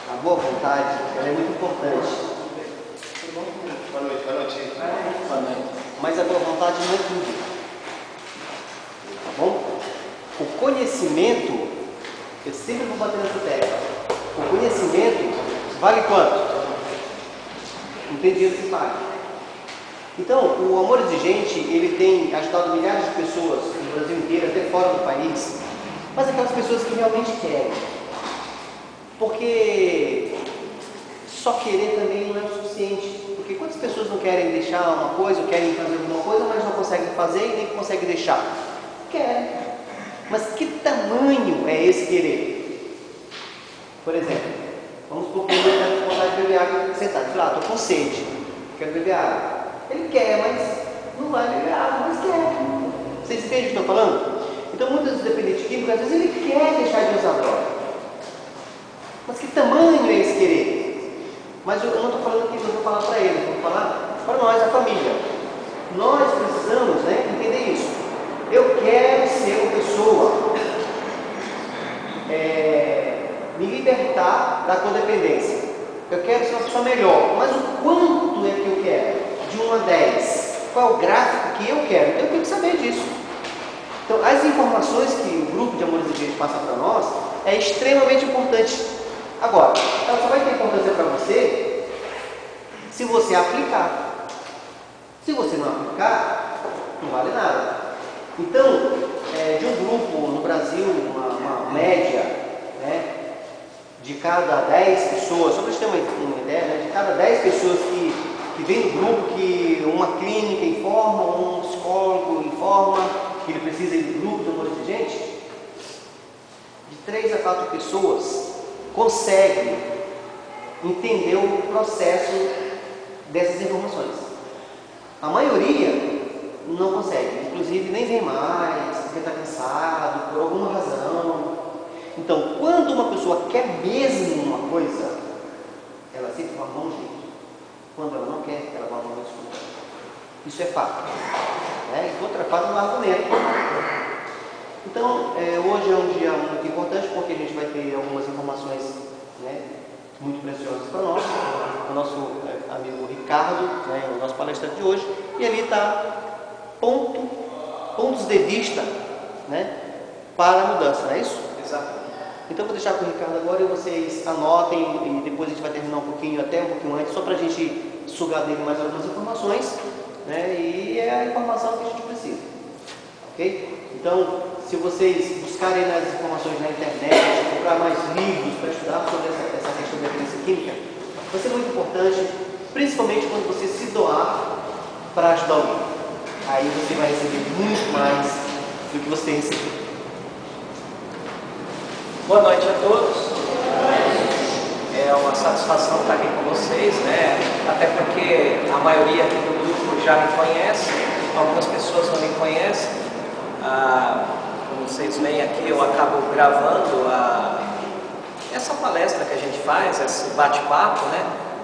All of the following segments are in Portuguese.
A boa vontade, ela é muito importante. Boa noite, boa noite. Boa noite. Mas a boa vontade não é tudo. Tá bom? O conhecimento, eu sempre vou bater nessa tecla. O conhecimento vale quanto? Não tem dinheiro que pague. Então, o Amor Exigente, ele tem ajudado milhares de pessoas no Brasil inteiro, até fora do país, mas aquelas pessoas que realmente querem. Porque só querer também não é o suficiente. Porque quantas pessoas não querem deixar uma coisa, ou querem fazer alguma coisa, mas não conseguem fazer e nem conseguem deixar? Querem. Mas que tamanho é esse querer? Por exemplo, vamos supor que ele tem vontade de beber água sentado. Sei lá, estou com sede, quero beber água. Ele quer, mas não vai beber água, mas quer. Vocês entendem o que eu estou falando? Então, muitos dependentes químicos, às vezes ele quer deixar de usar droga. Mas que tamanho é esse querer? Mas eu não estou falando que eu vou falar para ele, eu vou falar para nós, a família. Nós precisamos, entender isso. Eu quero ser uma pessoa, me libertar da codependência. Eu quero ser uma pessoa melhor. Mas o quanto é que eu quero? De 1 a 10. Qual é o gráfico que eu quero? Eu tenho que saber disso. Então, as informações que o grupo de Amor Exigente passa para nós é extremamente importante. Agora, ela só vai ter importância para você se você aplicar. Se você não aplicar, não vale nada. Então, de um grupo no Brasil, uma média, de cada 10 pessoas, só para vocês terem uma ideia, de cada 10 pessoas que vem no grupo, que uma clínica informa, um psicólogo informa que ele precisa ir do grupo de Amor Exigente, de 3 a 4 pessoas conseguem entender o processo dessas informações. A maioria não consegue, inclusive nem vem mais, porque está cansado, por alguma razão. Então, quando uma pessoa quer mesmo uma coisa, ela sempre vai arrumar um jeito. Quando ela não quer, ela vai arrumar uma desculpa. Isso é fato. Outra fato no argumento. Então, hoje é um dia muito importante, porque a gente vai ter algumas informações muito preciosas para nós. O nosso amigo Ricardo, o nosso palestrante de hoje, e ali está pontos de vista para a mudança, não é isso? Exato. Então eu vou deixar com o Ricardo agora e vocês anotem, e depois a gente vai terminar até um pouquinho antes, só para a gente sugar dele mais algumas informações, e é a informação que a gente precisa, ok? Então, se vocês buscarem nas informações na internet, comprar mais livros para estudar sobre essa questão da dependência química, vai ser muito importante, principalmente quando você se doar para ajudar alguém. Aí você vai receber muito mais do que você tem recebido. Boa noite a todos. É uma satisfação estar aqui com vocês, até porque a maioria aqui do grupo já me conhece, algumas pessoas não me conhecem. Como vocês veem aqui, eu acabo gravando essa palestra que a gente faz, esse bate-papo,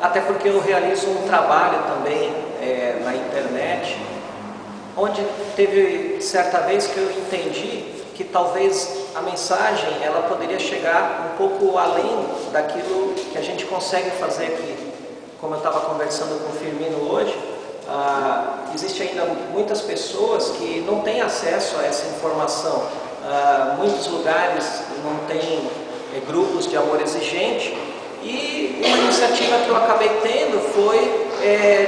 até porque eu realizo um trabalho também na internet, onde teve certa vez que eu entendi que talvez a mensagem ela poderia chegar um pouco além daquilo que a gente consegue fazer aqui. Como eu estava conversando com o Firmino hoje, existe ainda muitas pessoas que não têm acesso a essa informação. Muitos lugares não têm grupos de amor exigente, e uma iniciativa que eu acabei tendo foi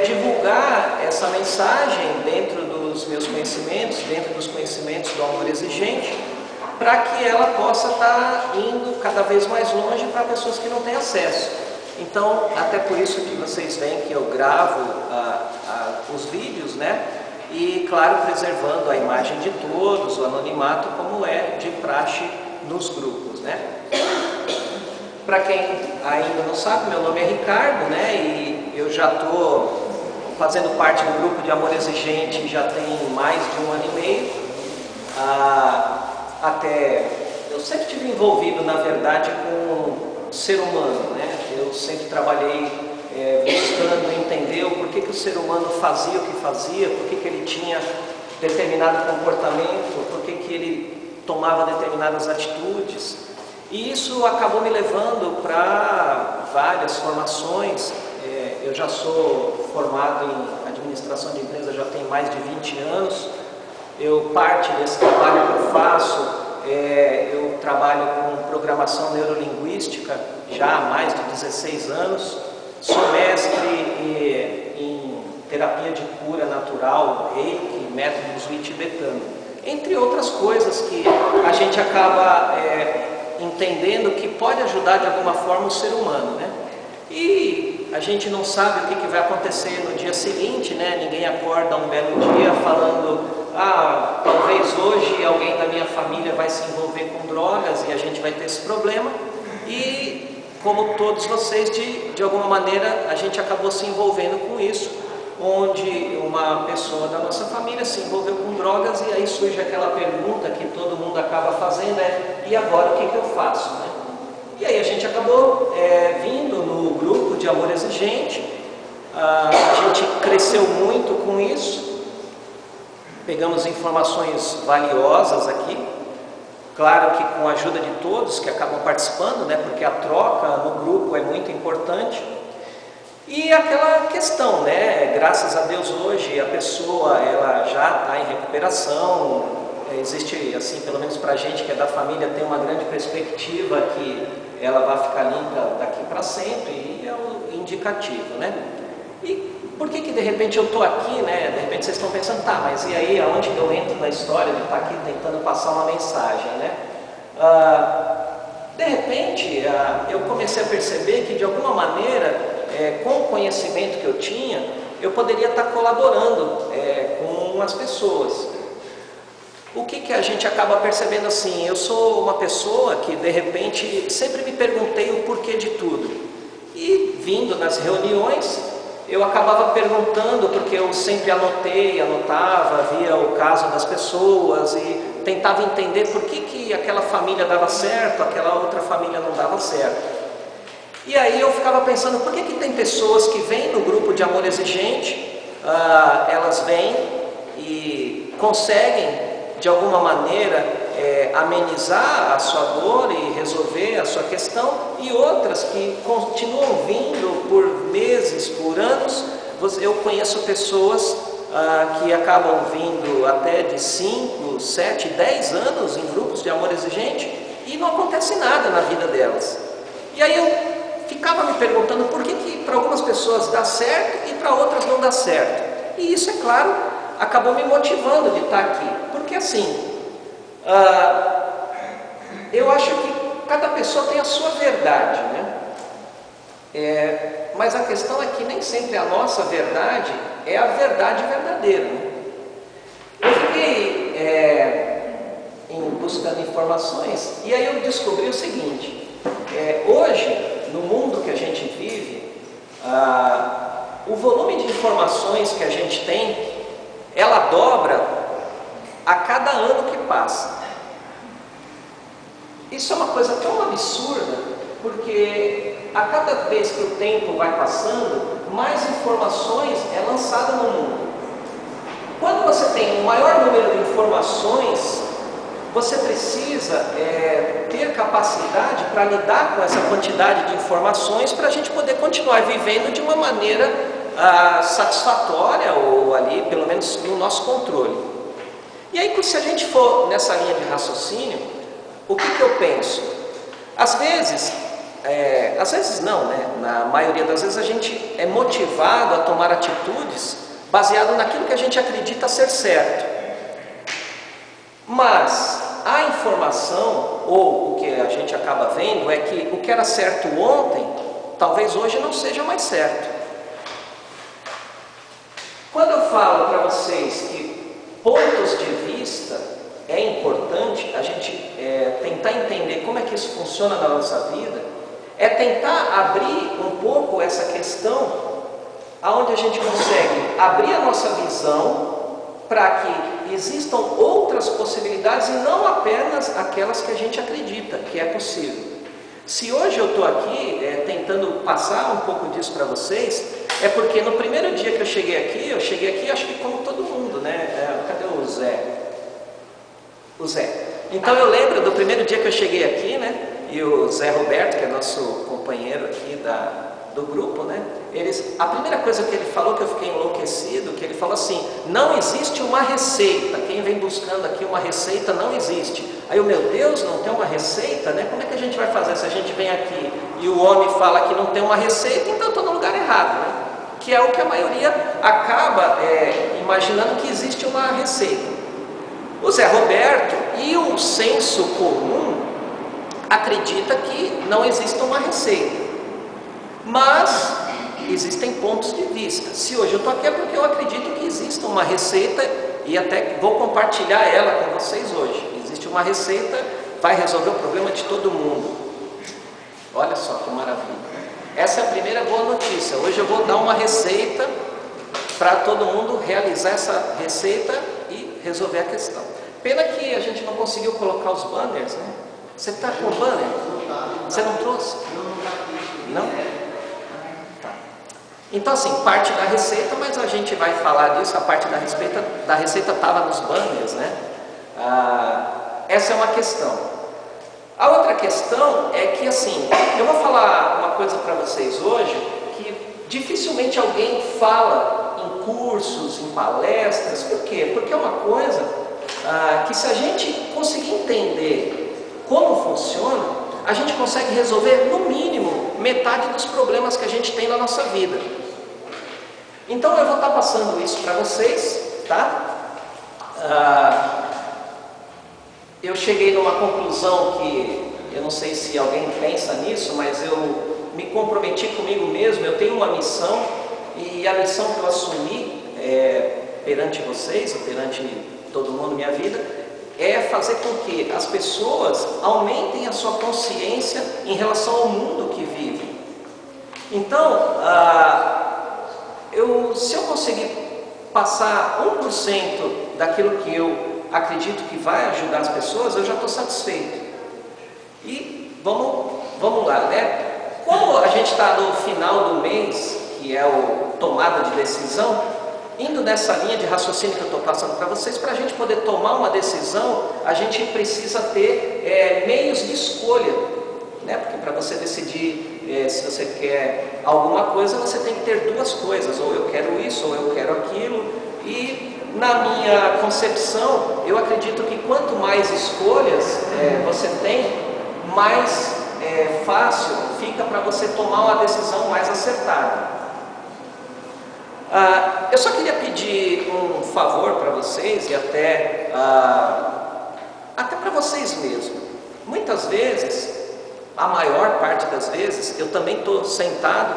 divulgar essa mensagem dentro dos meus conhecimentos, dentro dos conhecimentos do amor exigente, para que ela possa estar indo cada vez mais longe para pessoas que não têm acesso. Então, até por isso que vocês veem que eu gravo os vídeos, e claro, preservando a imagem de todos, o anonimato, como é de praxe nos grupos, Para quem ainda não sabe, meu nome é Ricardo, e eu já estou fazendo parte do grupo de Amor Exigente já tem mais de 1 ano e meio. Eu sempre estive envolvido, na verdade, com o ser humano, Eu sempre trabalhei buscando entender o porquê que o ser humano fazia o que fazia, porquê que ele tinha determinado comportamento, porquê que ele tomava determinadas atitudes. E isso acabou me levando para várias formações. Eu já sou formado em administração de empresa já tem mais de 20 anos. Parte desse trabalho que eu faço, eu trabalho com programação neurolinguística já há mais de 16 anos. Sou mestre em terapia de cura natural, Reiki, métodos tibetano, entre outras coisas que a gente acaba entendendo que pode ajudar de alguma forma o ser humano, né? E a gente não sabe o que vai acontecer no dia seguinte, né? Ninguém acorda um belo dia falando: ah, talvez hoje alguém da minha família vai se envolver com drogas e a gente vai ter esse problema. E como todos vocês, de alguma maneira, a gente acabou se envolvendo com isso, onde uma pessoa da nossa família se envolveu com drogas, e aí surge aquela pergunta que todo mundo acaba fazendo, e agora o que eu faço, né? E aí a gente acabou vindo no grupo de Amor Exigente. A gente cresceu muito com isso, pegamos informações valiosas aqui, claro que com a ajuda de todos que acabam participando, né? Porque a troca no grupo é muito importante. E aquela questão, né? Graças a Deus hoje a pessoa ela já está em recuperação. Existe, assim, pelo menos para a gente que é da família, tem uma grande perspectiva que ela vai ficar limpa daqui para sempre, e é o indicativo, né? E por que de repente eu estou aqui, né? De repente vocês estão pensando, tá, mas e aí aonde que eu entro na história de estar aqui tentando passar uma mensagem, né? De repente eu comecei a perceber que de alguma maneira, com o conhecimento que eu tinha, eu poderia estar colaborando com as pessoas. O que a gente acaba percebendo assim? Eu sou uma pessoa que de repente sempre me perguntei o porquê de tudo. E vindo nas reuniões, eu acabava perguntando, porque eu sempre anotava, via o caso das pessoas e tentava entender por que aquela família dava certo, aquela outra família não dava certo. E aí eu ficava pensando, por que tem pessoas que vêm no grupo de Amor Exigente, elas vêm e conseguem de alguma maneira amenizar a sua dor e resolver a sua questão, e outras que continuam vindo por meses, por anos. Eu conheço pessoas que acabam vindo até de 5, 7, 10 anos em grupos de Amor Exigente e não acontece nada na vida delas. E aí eu ficava me perguntando por que para algumas pessoas dá certo e para outras não dá certo. E isso, é claro, acabou me motivando de estar aqui, porque assim, eu acho que cada pessoa tem a sua verdade, né? Mas a questão é que nem sempre a nossa verdade é a verdade verdadeira, né? Eu fiquei buscando informações, e aí eu descobri o seguinte: hoje, no mundo que a gente vive, o volume de informações que a gente tem, ela dobra a cada ano que passa. Isso é uma coisa tão absurda, porque a cada vez que o tempo vai passando, mais informações é lançada no mundo. Quando você tem um maior número de informações, você precisa ter capacidade para lidar com essa quantidade de informações, para a gente poder continuar vivendo de uma maneira satisfatória, ou ali, pelo menos, no nosso controle. E aí, se a gente for nessa linha de raciocínio, o que eu penso? Às vezes não, né? Na maioria das vezes a gente é motivado a tomar atitudes baseado naquilo que a gente acredita ser certo. Mas a informação, ou o que a gente acaba vendo, é que o que era certo ontem, talvez hoje não seja mais certo. Quando eu falo para vocês que pontos de vista é importante, a gente tentar entender como é que isso funciona na nossa vida, é tentar abrir um pouco essa questão, aonde a gente consegue abrir a nossa visão para que existam outras possibilidades e não apenas aquelas que a gente acredita que é possível. Se hoje eu estou aqui tentando passar um pouco disso para vocês, é porque no primeiro dia que eu cheguei aqui acho que como todo mundo, né? Cadê o Zé? O Zé. Então eu lembro do primeiro dia que eu cheguei aqui, né? e o Zé Roberto, que é nosso companheiro aqui do grupo, né? A primeira coisa que ele falou, que eu fiquei enlouquecido, que ele falou assim: não existe uma receita. Quem vem buscando aqui uma receita, não existe. Aí eu, meu Deus, não tem uma receita, né? Como é que a gente vai fazer se a gente vem aqui e o homem fala que não tem uma receita? Então eu estou no lugar errado, né? Que é o que a maioria acaba imaginando, que existe uma receita. O Zé Roberto e o senso comum acredita que não existe uma receita, mas existem pontos de vista. Se hoje eu estou aqui é porque eu acredito que existe uma receita, e até vou compartilhar ela com vocês hoje. Existe uma receita, vai resolver o problema de todo mundo. Olha só que maravilha. Essa é a primeira boa notícia. Hoje eu vou dar uma receita para todo mundo realizar essa receita e resolver a questão. Pena que a gente não conseguiu colocar os banners, né? Você está com o banner? Você não trouxe? Não? Tá. Então assim, parte da receita, mas a gente vai falar disso. A parte da receita estava nos banners, né? Essa é uma questão. A outra questão é que assim, eu vou falar uma coisa para vocês hoje, que dificilmente alguém fala em cursos, em palestras. Por quê? Porque é uma coisa que, se a gente conseguir entender como funciona, a gente consegue resolver no mínimo metade dos problemas que a gente tem na nossa vida. Então eu vou estar passando isso para vocês, tá? Eu cheguei numa conclusão que, eu não sei se alguém pensa nisso, mas eu me comprometi comigo mesmo. Eu tenho uma missão, e a missão que eu assumi perante vocês, perante todo mundo na minha vida, é fazer com que as pessoas aumentem a sua consciência em relação ao mundo que vivem. Então, se eu conseguir passar 1% daquilo que eu acredito que vai ajudar as pessoas, eu já estou satisfeito. E vamos lá, né? Como a gente está no final do mês, que é o tomada de decisão, indo nessa linha de raciocínio que eu estou passando para vocês, para a gente poder tomar uma decisão, a gente precisa ter meios de escolha, né? Porque para você decidir se você quer alguma coisa, você tem que ter duas coisas: ou eu quero isso, ou eu quero aquilo. E na minha concepção, eu acredito que quanto mais escolhas você tem, mais fácil fica para você tomar uma decisão mais acertada. Eu só queria pedir um favor para vocês, e até para vocês mesmos. Muitas vezes, a maior parte das vezes, eu também estou sentado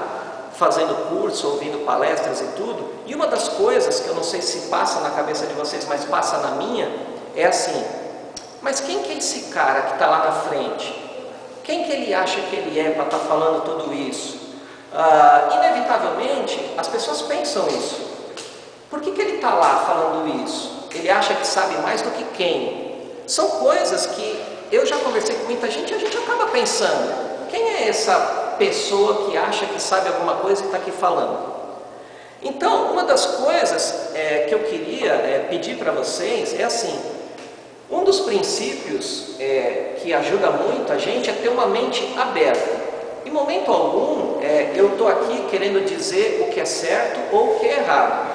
fazendo curso, ouvindo palestras e tudo, e uma das coisas que eu não sei se passa na cabeça de vocês, mas passa na minha, é assim: mas quem que é esse cara que está lá na frente? Quem que ele acha que ele é para estar falando tudo isso? Inevitavelmente, as pessoas pensam isso. Por que ele está lá falando isso? Ele acha que sabe mais do que quem? São coisas que eu já conversei com muita gente, e a gente acaba pensando: quem é essa pessoa que acha que sabe alguma coisa e está aqui falando? Então, uma das coisas que eu queria pedir para vocês é assim: um dos princípios que ajuda muito a gente é ter uma mente aberta. Em momento algum eu estou aqui querendo dizer o que é certo ou o que é errado.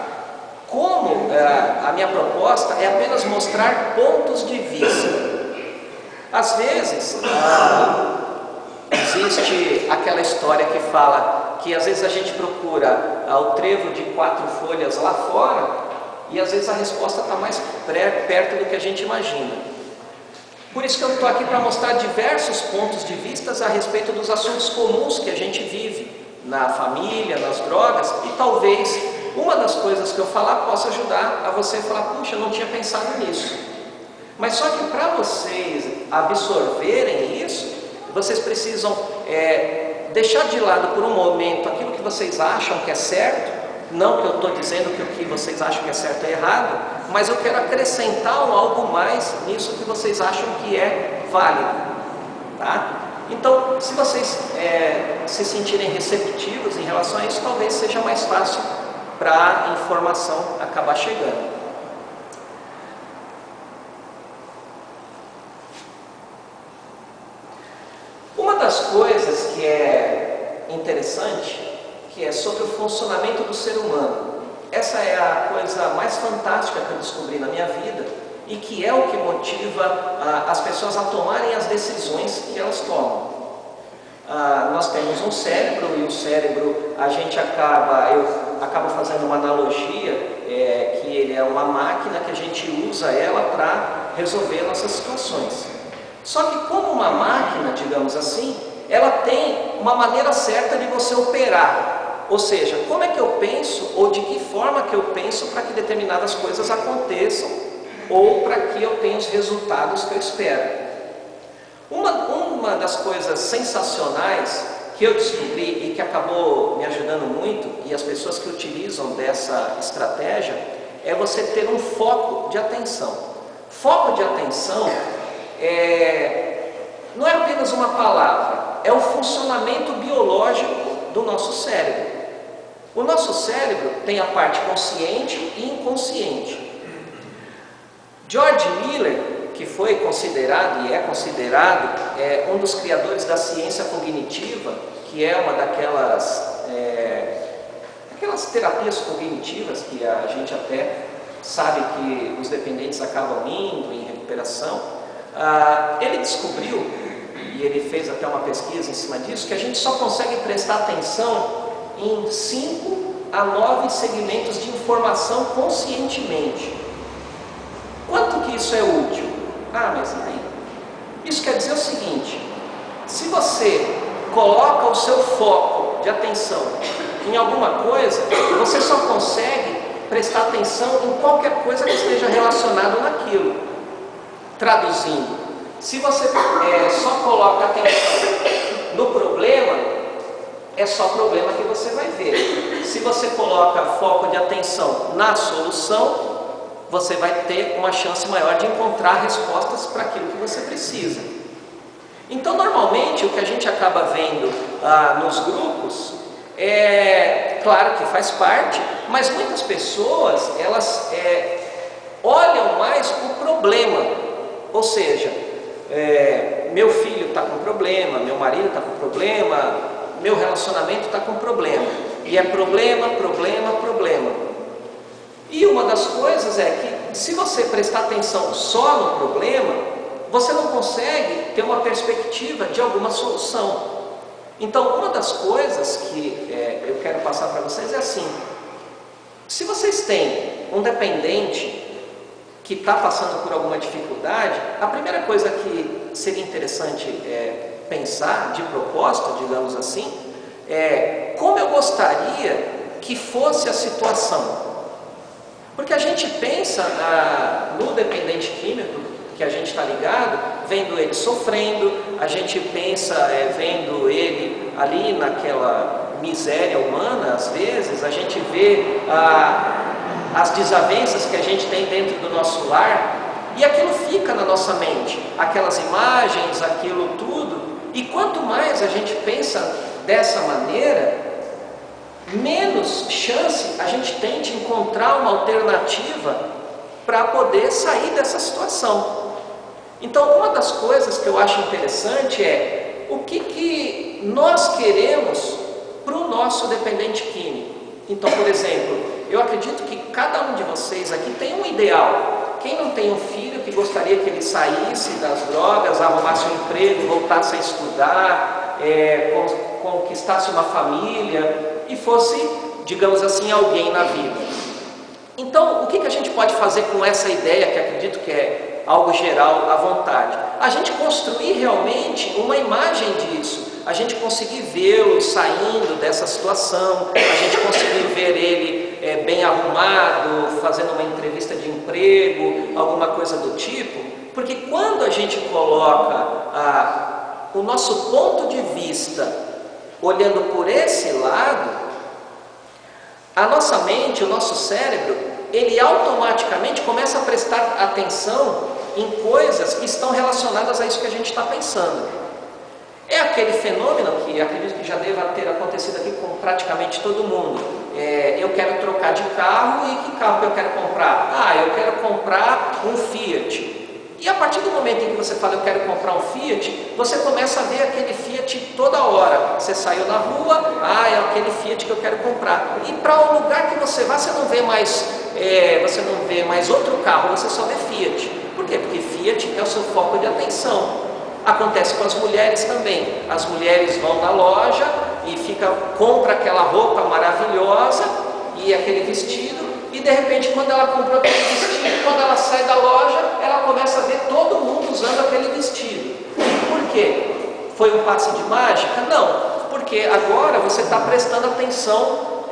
Como a minha proposta é apenas mostrar pontos de vista. Às vezes existe aquela história que fala que às vezes a gente procura o trevo de 4 folhas lá fora, e às vezes a resposta está mais perto do que a gente imagina. Por isso que eu estou aqui para mostrar diversos pontos de vista a respeito dos assuntos comuns que a gente vive na família, nas drogas, e talvez uma das coisas que eu falar possa ajudar a você a falar: puxa, eu não tinha pensado nisso. Mas só que para vocês absorverem isso, vocês precisam deixar de lado por um momento aquilo que vocês acham que é certo. Não que eu estou dizendo que o que vocês acham que é certo é errado, mas eu quero acrescentar algo mais nisso que vocês acham que é válido, tá? Então, se vocês se sentirem receptivos em relação a isso, talvez seja mais fácil para a informação acabar chegando. das coisas que é interessante, que é sobre o funcionamento do ser humano. Essa é a coisa mais fantástica que eu descobri na minha vida e que é o que motiva as pessoas a tomarem as decisões que elas tomam. Nós temos um cérebro e o cérebro eu acabo fazendo uma analogia, que ele é uma máquina que a gente usa ela para resolver nossas situações. Só que como uma máquina, digamos assim, ela tem uma maneira certa de você operar. Ou seja, como é que eu penso ou de que forma que eu penso para que determinadas coisas aconteçam ou para que eu tenha os resultados que eu espero. Uma das coisas sensacionais que eu descobri e que acabou me ajudando muito, e as pessoas que utilizam dessa estratégia, é você ter um foco de atenção. Foco de atenção não é apenas uma palavra, é o funcionamento biológico do nosso cérebro. O nosso cérebro tem a parte consciente e inconsciente. George Miller, que foi considerado e é considerado um dos criadores da ciência cognitiva, que é uma daquelas terapias cognitivas que a gente até sabe que os dependentes acabam indo em recuperação, ele descobriu, e ele fez até uma pesquisa em cima disso, que a gente só consegue prestar atenção em 5 a 9 segmentos de informação conscientemente. Quanto que isso é útil? Mas e aí? Isso quer dizer o seguinte: se você coloca o seu foco de atenção em alguma coisa, você só consegue prestar atenção em qualquer coisa que esteja relacionado naquilo. Traduzindo, se você só coloca atenção no problema, é só problema que você vai ver. Se você coloca foco de atenção na solução, você vai ter uma chance maior de encontrar respostas para aquilo que você precisa. Então, normalmente, o que a gente acaba vendo nos grupos claro que faz parte, mas muitas pessoas, elas olham mais o problema. Ou seja, meu filho está com problema, meu marido está com problema, meu relacionamento está com problema. E é problema, problema, problema. E uma das coisas é que, se você prestar atenção só no problema, você não consegue ter uma perspectiva de alguma solução. Então, uma das coisas que eu quero passar para vocês é assim: se vocês têm um dependente que está passando por alguma dificuldade, a primeira coisa que seria interessante pensar de propósito, digamos assim, é como eu gostaria que fosse a situação. Porque a gente pensa no dependente químico, que a gente está ligado, vendo ele sofrendo, a gente pensa vendo ele ali naquela miséria humana, às vezes, a gente vê as desavenças que a gente tem dentro do nosso lar, e aquilo fica na nossa mente, aquelas imagens, aquilo tudo, e quanto mais a gente pensa dessa maneira, menos chance a gente tem de encontrar uma alternativa para poder sair dessa situação. Então, uma das coisas que eu acho interessante é o que nós queremos para o nosso dependente químico. Então, por exemplo, eu acredito que cada um de vocês aqui tem um ideal. Quem não tem um filho que gostaria que ele saísse das drogas, arrumasse um emprego, voltasse a estudar, conquistasse uma família e fosse, digamos assim, alguém na vida. Então, o que a gente pode fazer com essa ideia, que acredito que é algo geral à vontade? A gente construir realmente uma imagem disso, a gente conseguir vê-lo saindo dessa situação, a gente conseguir ver ele bem arrumado, fazendo uma entrevista de emprego, alguma coisa do tipo, porque quando a gente coloca o nosso ponto de vista olhando por esse lado, a nossa mente, o nosso cérebro, ele automaticamente começa a prestar atenção em coisas que estão relacionadas a isso que a gente está pensando. É aquele fenômeno que acredito que já deva ter acontecido aqui com praticamente todo mundo. Eu quero trocar de carro, e que carro que eu quero comprar? Eu quero comprar um Fiat. E a partir do momento em que você fala, eu quero comprar um Fiat, você começa a ver aquele Fiat toda hora. Você saiu na rua, é aquele Fiat que eu quero comprar. E para o lugar que você vai, você não vê mais outro carro, você só vê Fiat. Por quê? Porque Fiat é o seu foco de atenção. Acontece com as mulheres também. As mulheres vão na loja e compra aquela roupa maravilhosa e aquele vestido. E de repente, quando ela comprou aquele vestido, quando ela sai da loja, ela começa a ver todo mundo usando aquele vestido. Por quê? Foi um passe de mágica? Não, porque agora você está prestando atenção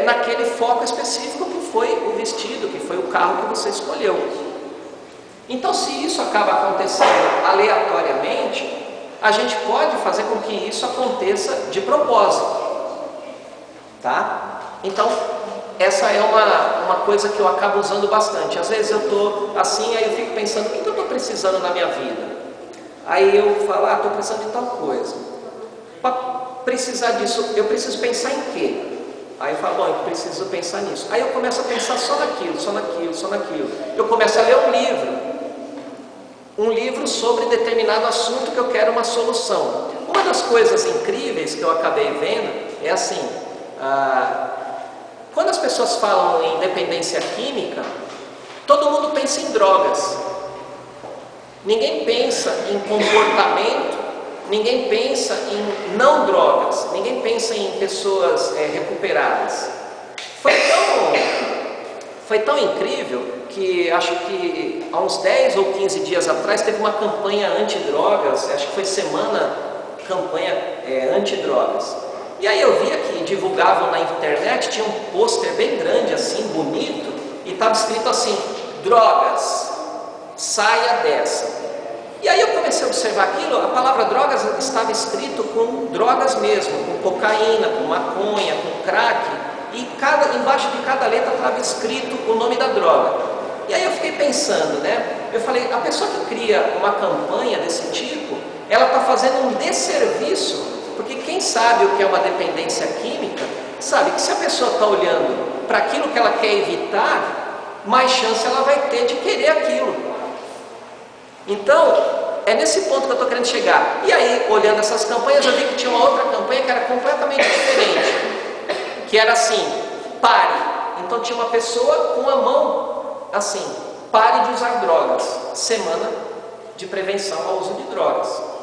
naquele foco específico que foi o vestido, que foi o carro que você escolheu. Então, se isso acaba acontecendo aleatoriamente, a gente pode fazer com que isso aconteça de propósito, tá? Então, essa é uma coisa que eu acabo usando bastante. Às vezes eu estou assim, aí eu fico pensando, o que eu estou precisando na minha vida? Aí eu falo, estou precisando de tal coisa. Para precisar disso, eu preciso pensar em quê? Aí eu falo, eu preciso pensar nisso. Aí eu começo a pensar só naquilo, só naquilo, só naquilo. Eu começo a ler um livro sobre determinado assunto que eu quero uma solução. Uma das coisas incríveis que eu acabei vendo é assim, quando as pessoas falam em dependência química, todo mundo pensa em drogas. Ninguém pensa em comportamento, ninguém pensa em não drogas, ninguém pensa em pessoas recuperadas. Foi tão incrível que acho que há uns 10 ou 15 dias atrás teve uma campanha antidrogas, acho que foi campanha antidrogas. E aí eu via que divulgavam na internet, tinha um pôster bem grande assim, bonito, e estava escrito assim, drogas, saia dessa. E aí eu comecei a observar aquilo, a palavra drogas estava escrito com drogas mesmo, com cocaína, com maconha, com crack, e embaixo de cada letra estava escrito o nome da droga. E aí eu fiquei pensando, né? Eu falei, a pessoa que cria uma campanha desse tipo, ela está fazendo um desserviço. Porque quem sabe o que é uma dependência química, sabe que se a pessoa está olhando para aquilo que ela quer evitar, mais chance ela vai ter de querer aquilo. Então, é nesse ponto que eu estou querendo chegar. E aí, olhando essas campanhas, eu vi que tinha uma outra campanha que era completamente diferente. Que era assim, pare. Então tinha uma pessoa com a mão assim, pare de usar drogas. Semana de prevenção ao uso de drogas.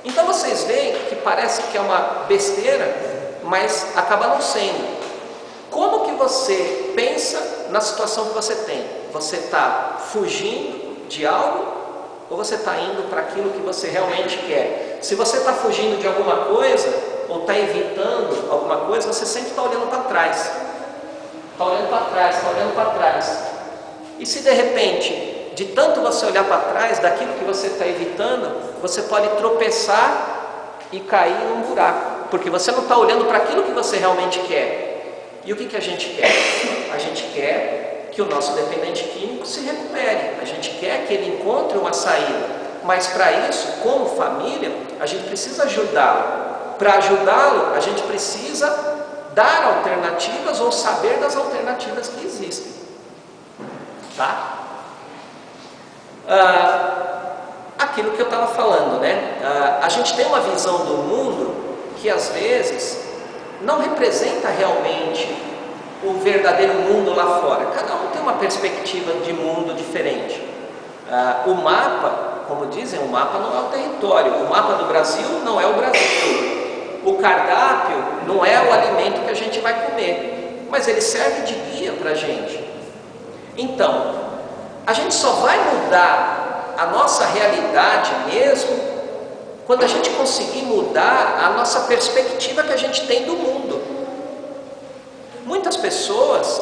Então vocês veem que parece que é uma besteira, mas acaba não sendo. Como que você pensa na situação que você tem? Você está fugindo de algo ou você está indo para aquilo que você realmente quer? Se você está fugindo de alguma coisa ou está evitando alguma coisa, você sempre está olhando para trás. Está olhando para trás, está olhando para trás. E se de repente, de tanto você olhar para trás daquilo que você está evitando, você pode tropeçar e cair num buraco, porque você não está olhando para aquilo que você realmente quer. E o que a gente quer? A gente quer que o nosso dependente químico se recupere, a gente quer que ele encontre uma saída, mas para isso, como família, a gente precisa ajudá-lo. Para ajudá-lo, a gente precisa dar alternativas ou saber das alternativas que existem. Tá? Aquilo que eu estava falando, né? A gente tem uma visão do mundo que às vezes não representa realmente o verdadeiro mundo lá fora. Cada um tem uma perspectiva de mundo diferente. O mapa, como dizem, o mapa não é o território. O mapa do Brasil não é o Brasil. O cardápio não é o alimento que a gente vai comer, mas ele serve de guia para a gente. Então, a gente só vai mudar a nossa realidade mesmo quando a gente conseguir mudar a nossa perspectiva que a gente tem do mundo. Muitas pessoas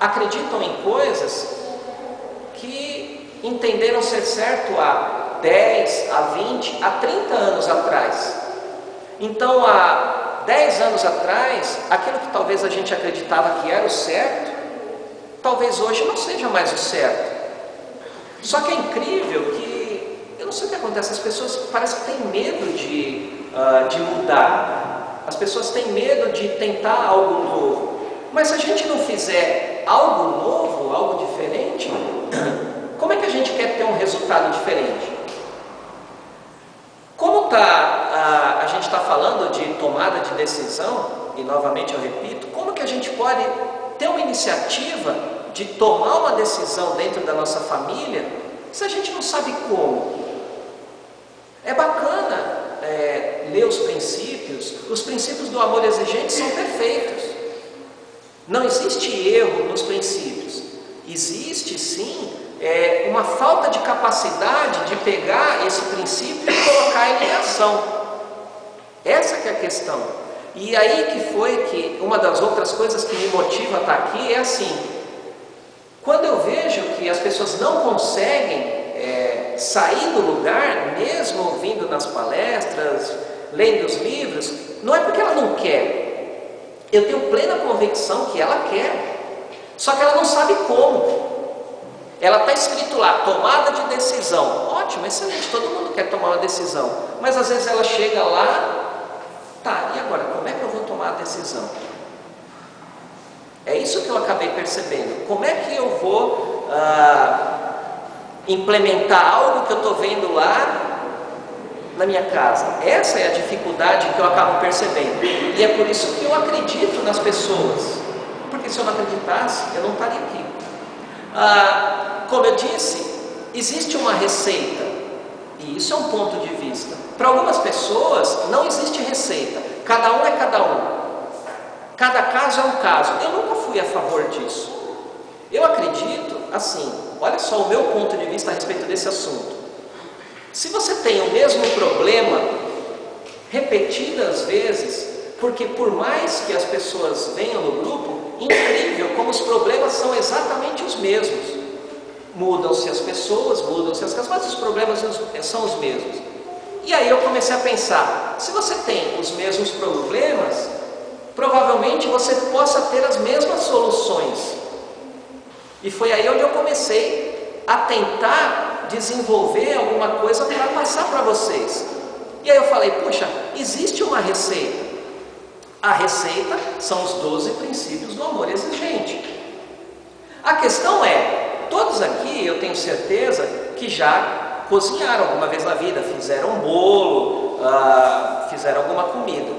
acreditam em coisas que entenderam ser certo há 10, há 20, há 30 anos atrás. Então, há 10 anos atrás, aquilo que talvez a gente acreditava que era o certo, talvez hoje não seja mais o certo. Só que é incrível que, eu não sei o que acontece, as pessoas parecem que têm medo de mudar. As pessoas têm medo de tentar algo novo. Mas se a gente não fizer algo novo, algo diferente, como é que a gente quer ter um resultado diferente? Como a gente está falando de tomada de decisão, e novamente eu repito, como que a gente pode ter uma iniciativa de tomar uma decisão dentro da nossa família, se a gente não sabe como? É bacana ler os princípios do amor exigente são perfeitos. Não existe erro nos princípios. Existe sim uma falta de capacidade de pegar esse princípio e colocar ele em ação. Essa que é a questão. E aí que foi que uma das outras coisas que me motiva a estar aqui é assim: quando eu vejo que as pessoas não conseguem sair do lugar, mesmo ouvindo nas palestras, lendo os livros, não é porque ela não quer. Eu tenho plena convicção que ela quer, só que ela não sabe como. Ela está escrito lá, tomada de decisão. Ótimo, excelente, todo mundo quer tomar uma decisão. Mas às vezes ela chega lá, tá, e agora, como é que eu vou tomar a decisão? É isso que eu acabei percebendo. Como é que eu vou implementar algo que eu estou vendo lá na minha casa? Essa é a dificuldade que eu acabo percebendo. E é por isso que eu acredito nas pessoas. Porque se eu não acreditasse, eu não estaria aqui. Como eu disse, existe uma receita. E isso é um ponto de vista. Para algumas pessoas não existe receita. Cada um é cada um. Cada caso é um caso. Eu nunca fui a favor disso. Eu acredito assim, olha só o meu ponto de vista a respeito desse assunto. Se você tem o mesmo problema repetidas vezes, porque por mais que as pessoas venham no grupo, incrível como os problemas são exatamente os mesmos. Mudam-se as pessoas, mudam-se as casas, mas os problemas são os mesmos. E aí eu comecei a pensar, se você tem os mesmos problemas, provavelmente você possa ter as mesmas soluções. E foi aí onde eu comecei a tentar desenvolver alguma coisa para passar para vocês. E aí eu falei, puxa, existe uma receita. A receita são os 12 princípios do amor exigente. A questão é, todos aqui eu tenho certeza que já cozinharam alguma vez na vida, fizeram um bolo, fizeram alguma comida.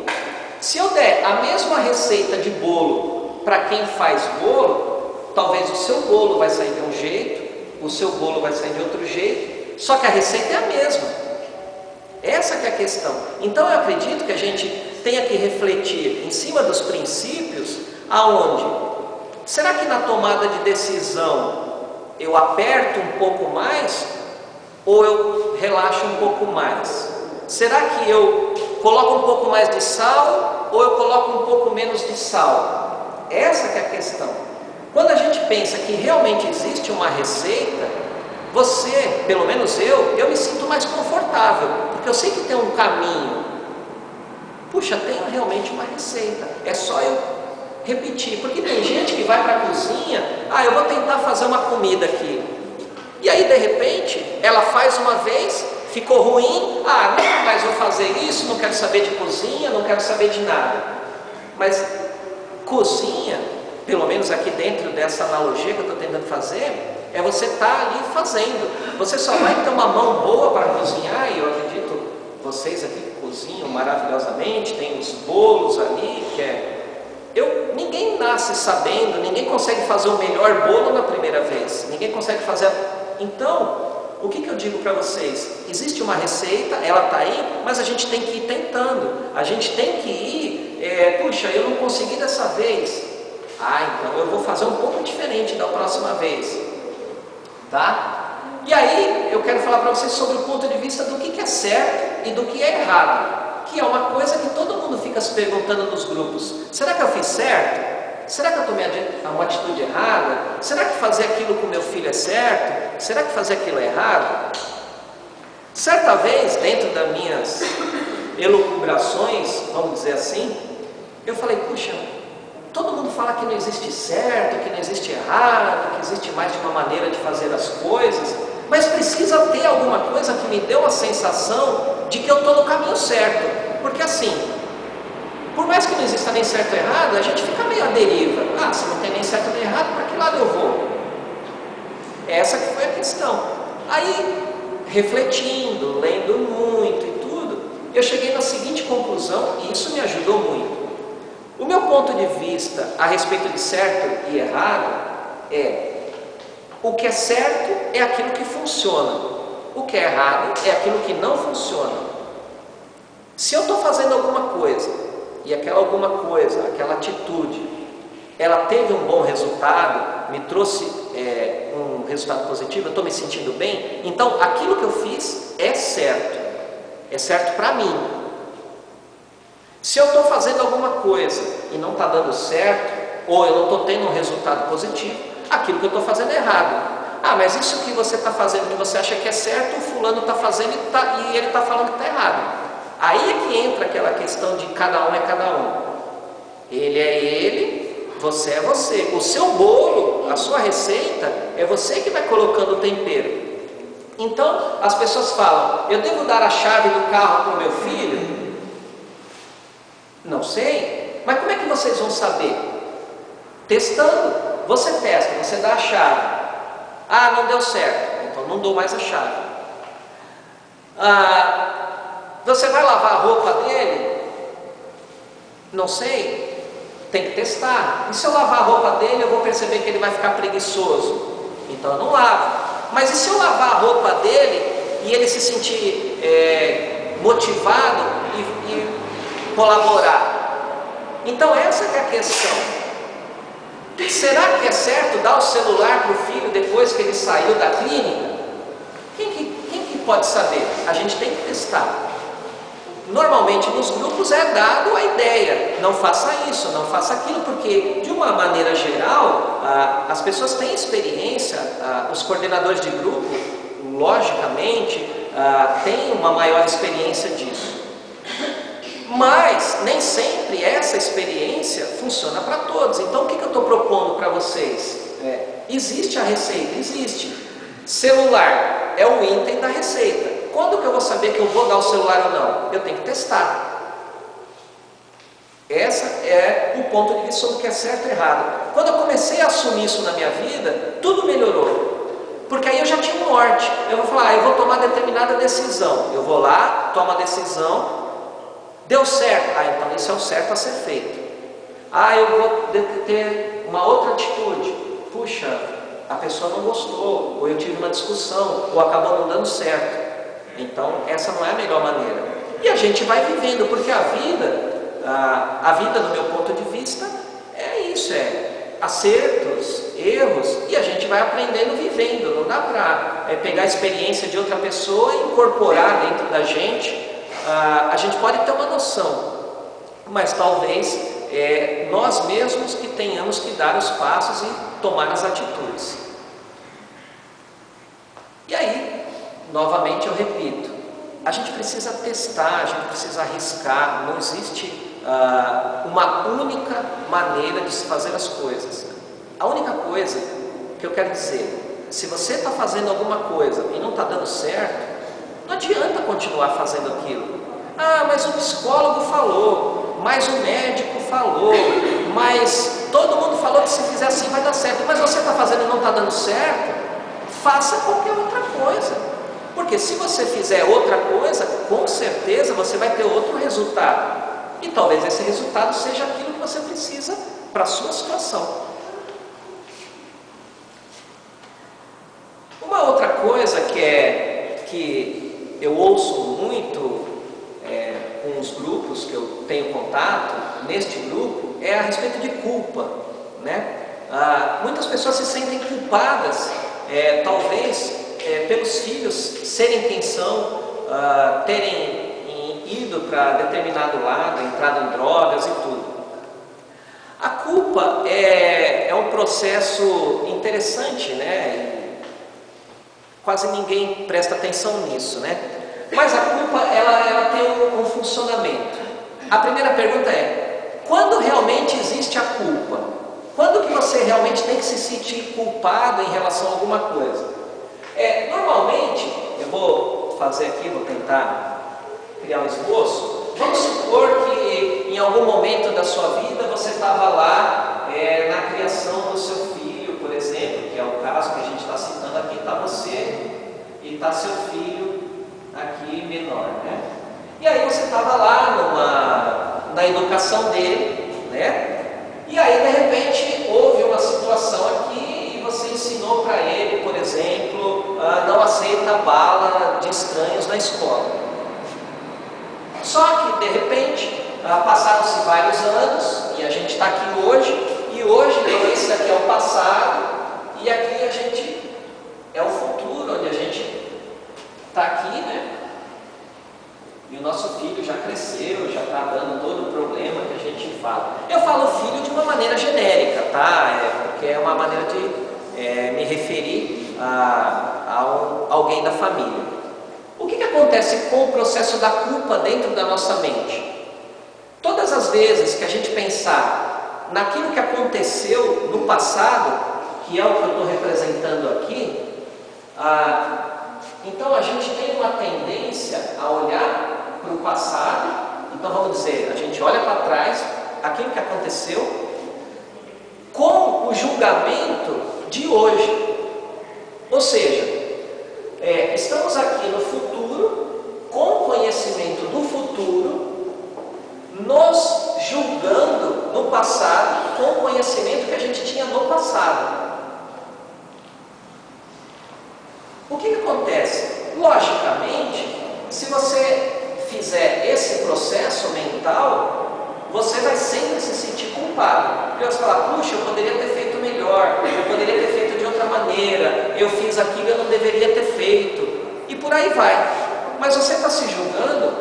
Se eu der a mesma receita de bolo para quem faz bolo, talvez o seu bolo vai sair de um jeito, o seu bolo vai sair de outro jeito, só que a receita é a mesma. Essa que é a questão. Então eu acredito que a gente tenha que refletir em cima dos princípios, aonde? Será que na tomada de decisão eu aperto um pouco mais ou eu relaxo um pouco mais? Será que eu coloco um pouco mais de sal ou eu coloco um pouco menos de sal? Essa que é a questão. Quando a gente pensa que realmente existe uma receita, você, pelo menos eu me sinto mais confortável, porque eu sei que tem um caminho. Puxa, tem realmente uma receita, é só eu repetir, porque tem gente que vai para a cozinha, eu vou tentar fazer uma comida aqui, e aí de repente, ela faz uma vez, ficou ruim, nunca mais vou fazer isso, não quero saber de cozinha, não quero saber de nada. Mas cozinha, pelo menos aqui dentro dessa analogia que eu estou tentando fazer, é você estar ali fazendo. Você só vai ter uma mão boa para cozinhar, e eu acredito, vocês aqui cozinham maravilhosamente, tem os bolos ali, ninguém nasce sabendo, ninguém consegue fazer o melhor bolo na primeira vez, ninguém consegue fazer. Então, o que eu digo para vocês? Existe uma receita, ela está aí, mas a gente tem que ir tentando, a gente tem que ir, puxa, eu não consegui dessa vez, então eu vou fazer um pouco diferente da próxima vez, tá? E aí, eu quero falar para vocês sobre o ponto de vista do que é certo e do que é errado, que é uma coisa que todo mundo fica se perguntando nos grupos. Será que eu fiz certo? Será que eu tomei uma atitude errada? Será que fazer aquilo com meu filho é certo? Será que fazer aquilo é errado? Certa vez, dentro das minhas elucubrações, vamos dizer assim, eu falei, puxa, todo mundo fala que não existe certo, que não existe errado, que existe mais de uma maneira de fazer as coisas, mas precisa ter alguma coisa que me dê uma sensação de que eu estou no caminho certo, porque assim, por mais que não exista nem certo ou errado, a gente fica meio à deriva. Se não tem nem certo nem errado, para que lado eu vou? Essa que foi a questão. Aí, refletindo, lendo muito e tudo, eu cheguei na seguinte conclusão, e isso me ajudou muito. O meu ponto de vista a respeito de certo e errado é: o que é certo é aquilo que funciona, o que é errado é aquilo que não funciona. Se eu estou fazendo alguma coisa e aquela alguma coisa, aquela atitude, ela teve um bom resultado, me trouxe um resultado positivo, eu estou me sentindo bem, então aquilo que eu fiz é certo para mim. Se eu estou fazendo alguma coisa e não está dando certo, ou eu não estou tendo um resultado positivo, aquilo que eu estou fazendo é errado. Ah, mas isso que você está fazendo, que você acha que é certo, o fulano está fazendo e ele está falando que está errado. Aí é que entra aquela questão de cada um é cada um. Ele é ele, você é você. O seu bolo, a sua receita, é você que vai colocando o tempero. Então, as pessoas falam: eu devo dar a chave do carro para o meu filho? Não sei. Mas como é que vocês vão saber? Testando. Você testa, você dá a chave. Ah, não deu certo, então não dou mais a chave. Você vai lavar a roupa dele? Não sei, tem que testar. E se eu lavar a roupa dele, eu vou perceber que ele vai ficar preguiçoso, então eu não lavo. Mas e se eu lavar a roupa dele e ele se sentir motivado e colaborar? Então essa que é a questão. Será que é certo dar o celular para o filho depois que ele saiu da clínica? Quem que pode saber? A gente tem que testar. Normalmente nos grupos é dado a ideia: não faça isso, não faça aquilo, porque de uma maneira geral as pessoas têm experiência, os coordenadores de grupo, logicamente, têm uma maior experiência disso. Mas nem sempre essa experiência funciona para todos. Então o que eu estou propondo para vocês? Existe a receita, existe. Celular é o item da receita. Quando que eu vou saber que eu vou dar o celular ou não? Eu tenho que testar. Esse é o ponto de vista sobre o que é certo e errado. Quando eu comecei a assumir isso na minha vida, tudo melhorou. Porque aí eu já tinha um norte. Eu vou falar: eu vou tomar determinada decisão. Eu vou lá, tomo a decisão. Deu certo? Então isso é o certo a ser feito. Eu vou ter uma outra atitude. Puxa, a pessoa não gostou, ou eu tive uma discussão, ou acabou não dando certo. Então essa não é a melhor maneira. E a gente vai vivendo, porque a vida do meu ponto de vista é isso, acertos, erros, e a gente vai aprendendo vivendo. Não dá para pegar a experiência de outra pessoa e incorporar dentro da gente. A gente pode ter uma noção, mas talvez nós mesmos que tenhamos que dar os passos e tomar as atitudes. E aí, novamente eu repito, a gente precisa testar, a gente precisa arriscar. Não existe uma única maneira de se fazer as coisas. A única coisa que eu quero dizer: se você está fazendo alguma coisa e não está dando certo, não adianta continuar fazendo aquilo. Mas o psicólogo falou, mas o médico falou, mas todo mundo falou que se fizer assim vai dar certo. Mas você está fazendo e não está dando certo? Faça qualquer outra coisa. Porque se você fizer outra coisa, com certeza você vai ter outro resultado. E talvez esse resultado seja aquilo que você precisa para a sua situação. Uma outra coisa que eu ouço muito com os grupos que eu tenho contato, neste grupo, é a respeito de culpa, né? Muitas pessoas se sentem culpadas, talvez pelos filhos serem quem são, terem ido para determinado lado, entrado em drogas e tudo. A culpa é um processo interessante, né? Quase ninguém presta atenção nisso, né? Mas a culpa, ela tem um funcionamento. A primeira pergunta é: quando realmente existe a culpa? Quando que você realmente tem que se sentir culpado em relação a alguma coisa? Normalmente, eu vou fazer aqui, vou tentar criar um esboço. Vamos supor que em algum momento da sua vida você estava lá na criação do seu filho, por exemplo, que é o caso que a gente está citando está você e está seu filho aqui menor, né? E aí você estava lá na educação dele, né? E aí de repente houve uma situação aqui e você ensinou para ele, por exemplo, não aceita bala de estranhos na escola. Só que de repente passaram-se vários anos e a gente está aqui hoje, e hoje esse aqui é o passado e aqui a gente é o futuro, onde a gente está aqui, né? E o nosso filho já cresceu, já está dando todo o problema que a gente fala. Eu falo filho de uma maneira genérica, tá? Porque é uma maneira de me referir a alguém da família. O que acontece com o processo da culpa dentro da nossa mente? Todas as vezes que a gente pensar naquilo que aconteceu no passado, que é o que eu estou representando aqui, então a gente tem uma tendência a olhar para o passado. Então vamos dizer, a gente olha para trás, aquilo que aconteceu, com o julgamento de hoje. Ou seja, estamos aqui no futuro, com o conhecimento do futuro, nos julgando no passado, com o conhecimento que a gente tinha no passado. O que acontece? Logicamente, se você fizer esse processo mental, você vai sempre se sentir culpado. Porque você vai falar, puxa, eu poderia ter feito melhor, eu poderia ter feito de outra maneira, eu fiz aquilo que eu não deveria ter feito, e por aí vai. Mas você está se julgando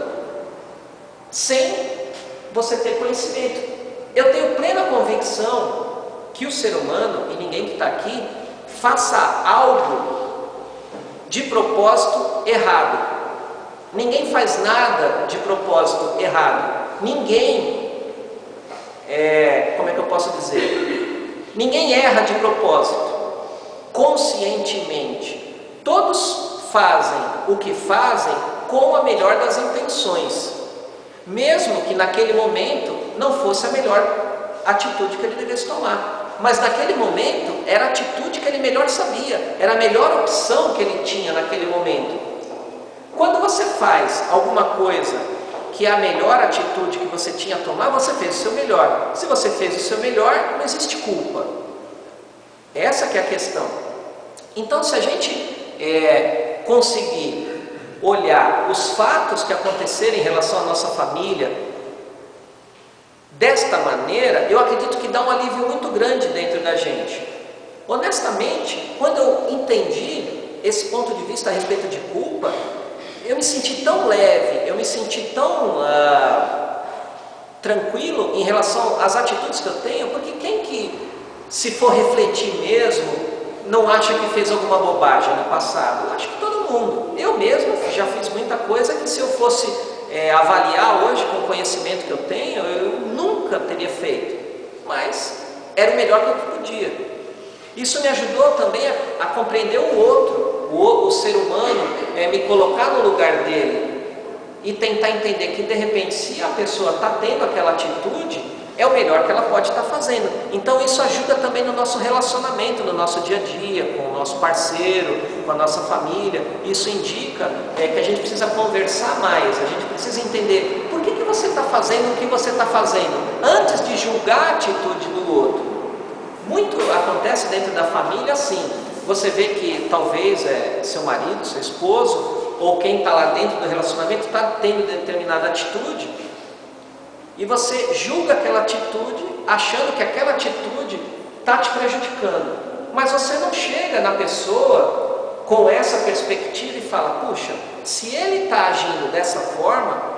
sem você ter conhecimento. Eu tenho plena convicção que o ser humano, e ninguém que está aqui, faça algo de propósito errado. Ninguém faz nada de propósito errado. Ninguém, como é que eu posso dizer? Ninguém erra de propósito, conscientemente. Todos fazem o que fazem com a melhor das intenções, mesmo que naquele momento não fosse a melhor atitude que ele devesse tomar. Mas naquele momento era a atitude que ele melhor sabia, era a melhor opção que ele tinha naquele momento. Quando você faz alguma coisa que é a melhor atitude que você tinha a tomar, você fez o seu melhor. Se você fez o seu melhor, não existe culpa. Essa que é a questão. Então, se a gente conseguir olhar os fatos que aconteceram em relação à nossa família desta maneira, eu acredito que dá um alívio muito grande dentro da gente. Honestamente, quando eu entendi esse ponto de vista a respeito de culpa, eu me senti tão leve, eu me senti tão tranquilo em relação às atitudes que eu tenho, porque quem que, se for refletir mesmo, não acha que fez alguma bobagem no passado? Eu acho que todo mundo. Eu mesmo já fiz muita coisa que, se eu fosse avaliar hoje com o conhecimento que eu tenho, eu nunca teria feito, mas era o melhor que eu podia. Isso me ajudou também a compreender o outro, o ser humano, me colocar no lugar dele e tentar entender que, de repente, se a pessoa está tendo aquela atitude, é o melhor que ela pode estar fazendo. Então isso ajuda também no nosso relacionamento, no nosso dia a dia, com o nosso parceiro, com a nossa família. Isso indica que a gente precisa conversar mais, a gente precisa entender por que você está fazendo o que você está fazendo, antes de julgar a atitude do outro. Muito acontece dentro da família assim. Você vê que talvez seu marido, seu esposo, ou quem está lá dentro do relacionamento está tendo determinada atitude, e você julga aquela atitude, achando que aquela atitude está te prejudicando. Mas você não chega na pessoa com essa perspectiva e fala, puxa, se ele está agindo dessa forma,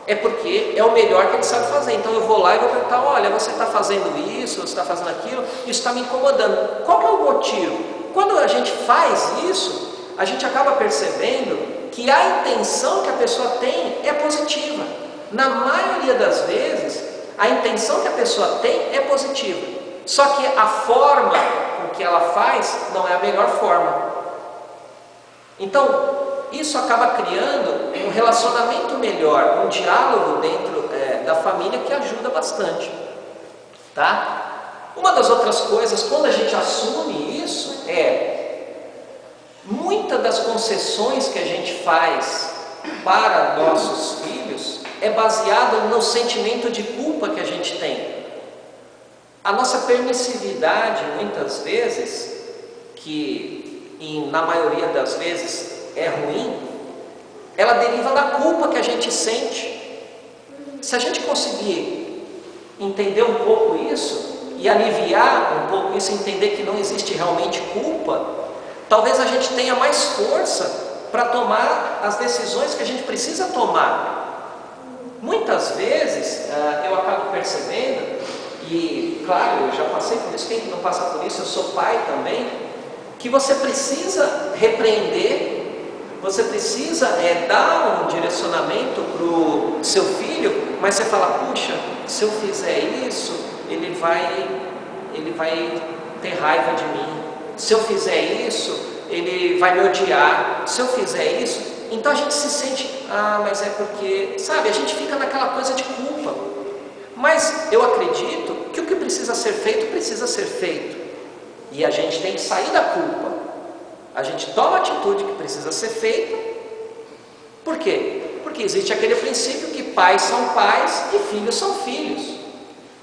é porque é o melhor que ele sabe fazer. Então eu vou lá e vou perguntar, olha, você está fazendo isso, você está fazendo aquilo, isso está me incomodando. Qual que é o motivo? Quando a gente faz isso, a gente acaba percebendo que a intenção que a pessoa tem é positiva. Na maioria das vezes, a intenção que a pessoa tem é positiva. Só que a forma com que ela faz não é a melhor forma. Então, isso acaba criando um relacionamento melhor, um diálogo dentro da família que ajuda bastante. Tá? Uma das outras coisas, quando a gente assume isso, muitas das concessões que a gente faz para nossos filhos é baseado no sentimento de culpa que a gente tem. A nossa permissividade, muitas vezes, na maioria das vezes é ruim, ela deriva da culpa que a gente sente. Se a gente conseguir entender um pouco isso e aliviar um pouco isso, entender que não existe realmente culpa, talvez a gente tenha mais força para tomar as decisões que a gente precisa tomar. Muitas vezes eu acabo percebendo, e claro, eu já passei por isso, quem não passa por isso, eu sou pai também, que você precisa repreender, você precisa dar um direcionamento para o seu filho, mas você fala, puxa, se eu fizer isso, ele vai ter raiva de mim. Se eu fizer isso, ele vai me odiar. Se eu fizer isso, então a gente se sente, mas é porque, sabe, a gente fica naquela coisa de culpa. Mas eu acredito que o que precisa ser feito. E a gente tem que sair da culpa. A gente toma a atitude que precisa ser feita. Por quê? Porque existe aquele princípio que pais são pais e filhos são filhos.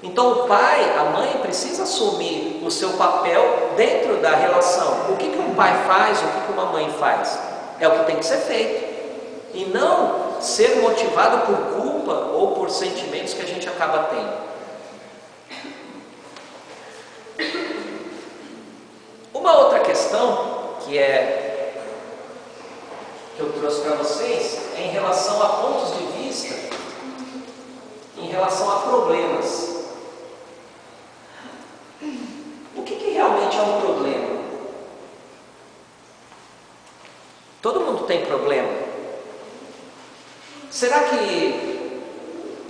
Então o pai, a mãe precisa assumir o seu papel dentro da relação. O que um pai faz, o que uma mãe faz? É o que tem que ser feito. E não ser motivado por culpa ou por sentimentos que a gente acaba tendo. Uma outra questão que eu trouxe para vocês é em relação a pontos de vista, em relação a problemas. O que realmente é um problema? Todo mundo tem problema. Será que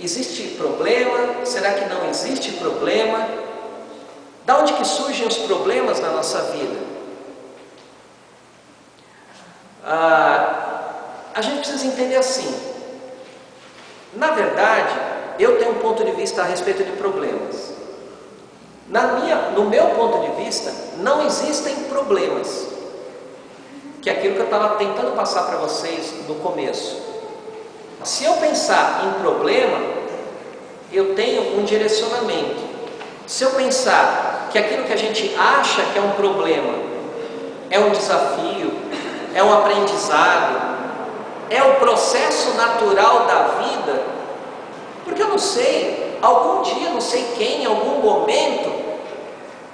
existe problema? Será que não existe problema? Da onde que surgem os problemas na nossa vida? A gente precisa entender assim. Na verdade, eu tenho um ponto de vista a respeito de problemas. No meu ponto de vista, não existem problemas. Que é aquilo que eu estava tentando passar para vocês no começo. Se eu pensar em problema, eu tenho um direcionamento. Se eu pensar que aquilo que a gente acha que é um problema é um desafio, é um aprendizado, é o processo natural da vida, porque eu não sei, algum dia, não sei quem, em algum momento,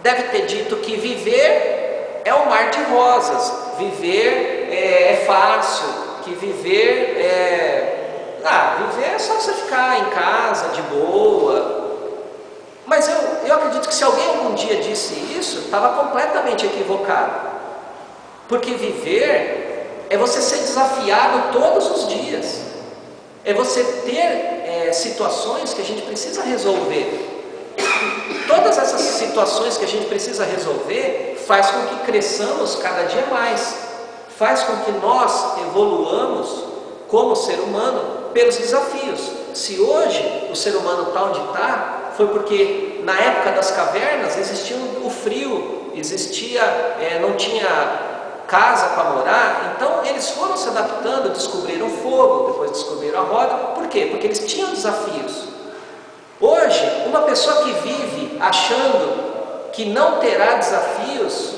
deve ter dito que viver é um mar de rosas, viver é fácil, que viver é só você ficar em casa, de boa. Mas eu acredito que se alguém algum dia disse isso, estava completamente equivocado. Porque viver é você ser desafiado todos os dias. É você ter situações que a gente precisa resolver. Todas essas situações que a gente precisa resolver faz com que cresçamos cada dia mais. Faz com que nós evoluamos como ser humano pelos desafios. Se hoje o ser humano está onde está, foi porque na época das cavernas existia o frio, não tinha casa para morar, então eles foram se adaptando, descobriram o fogo, depois descobriram a roda. Por quê? Porque eles tinham desafios. Hoje, uma pessoa que vive achando que não terá desafios,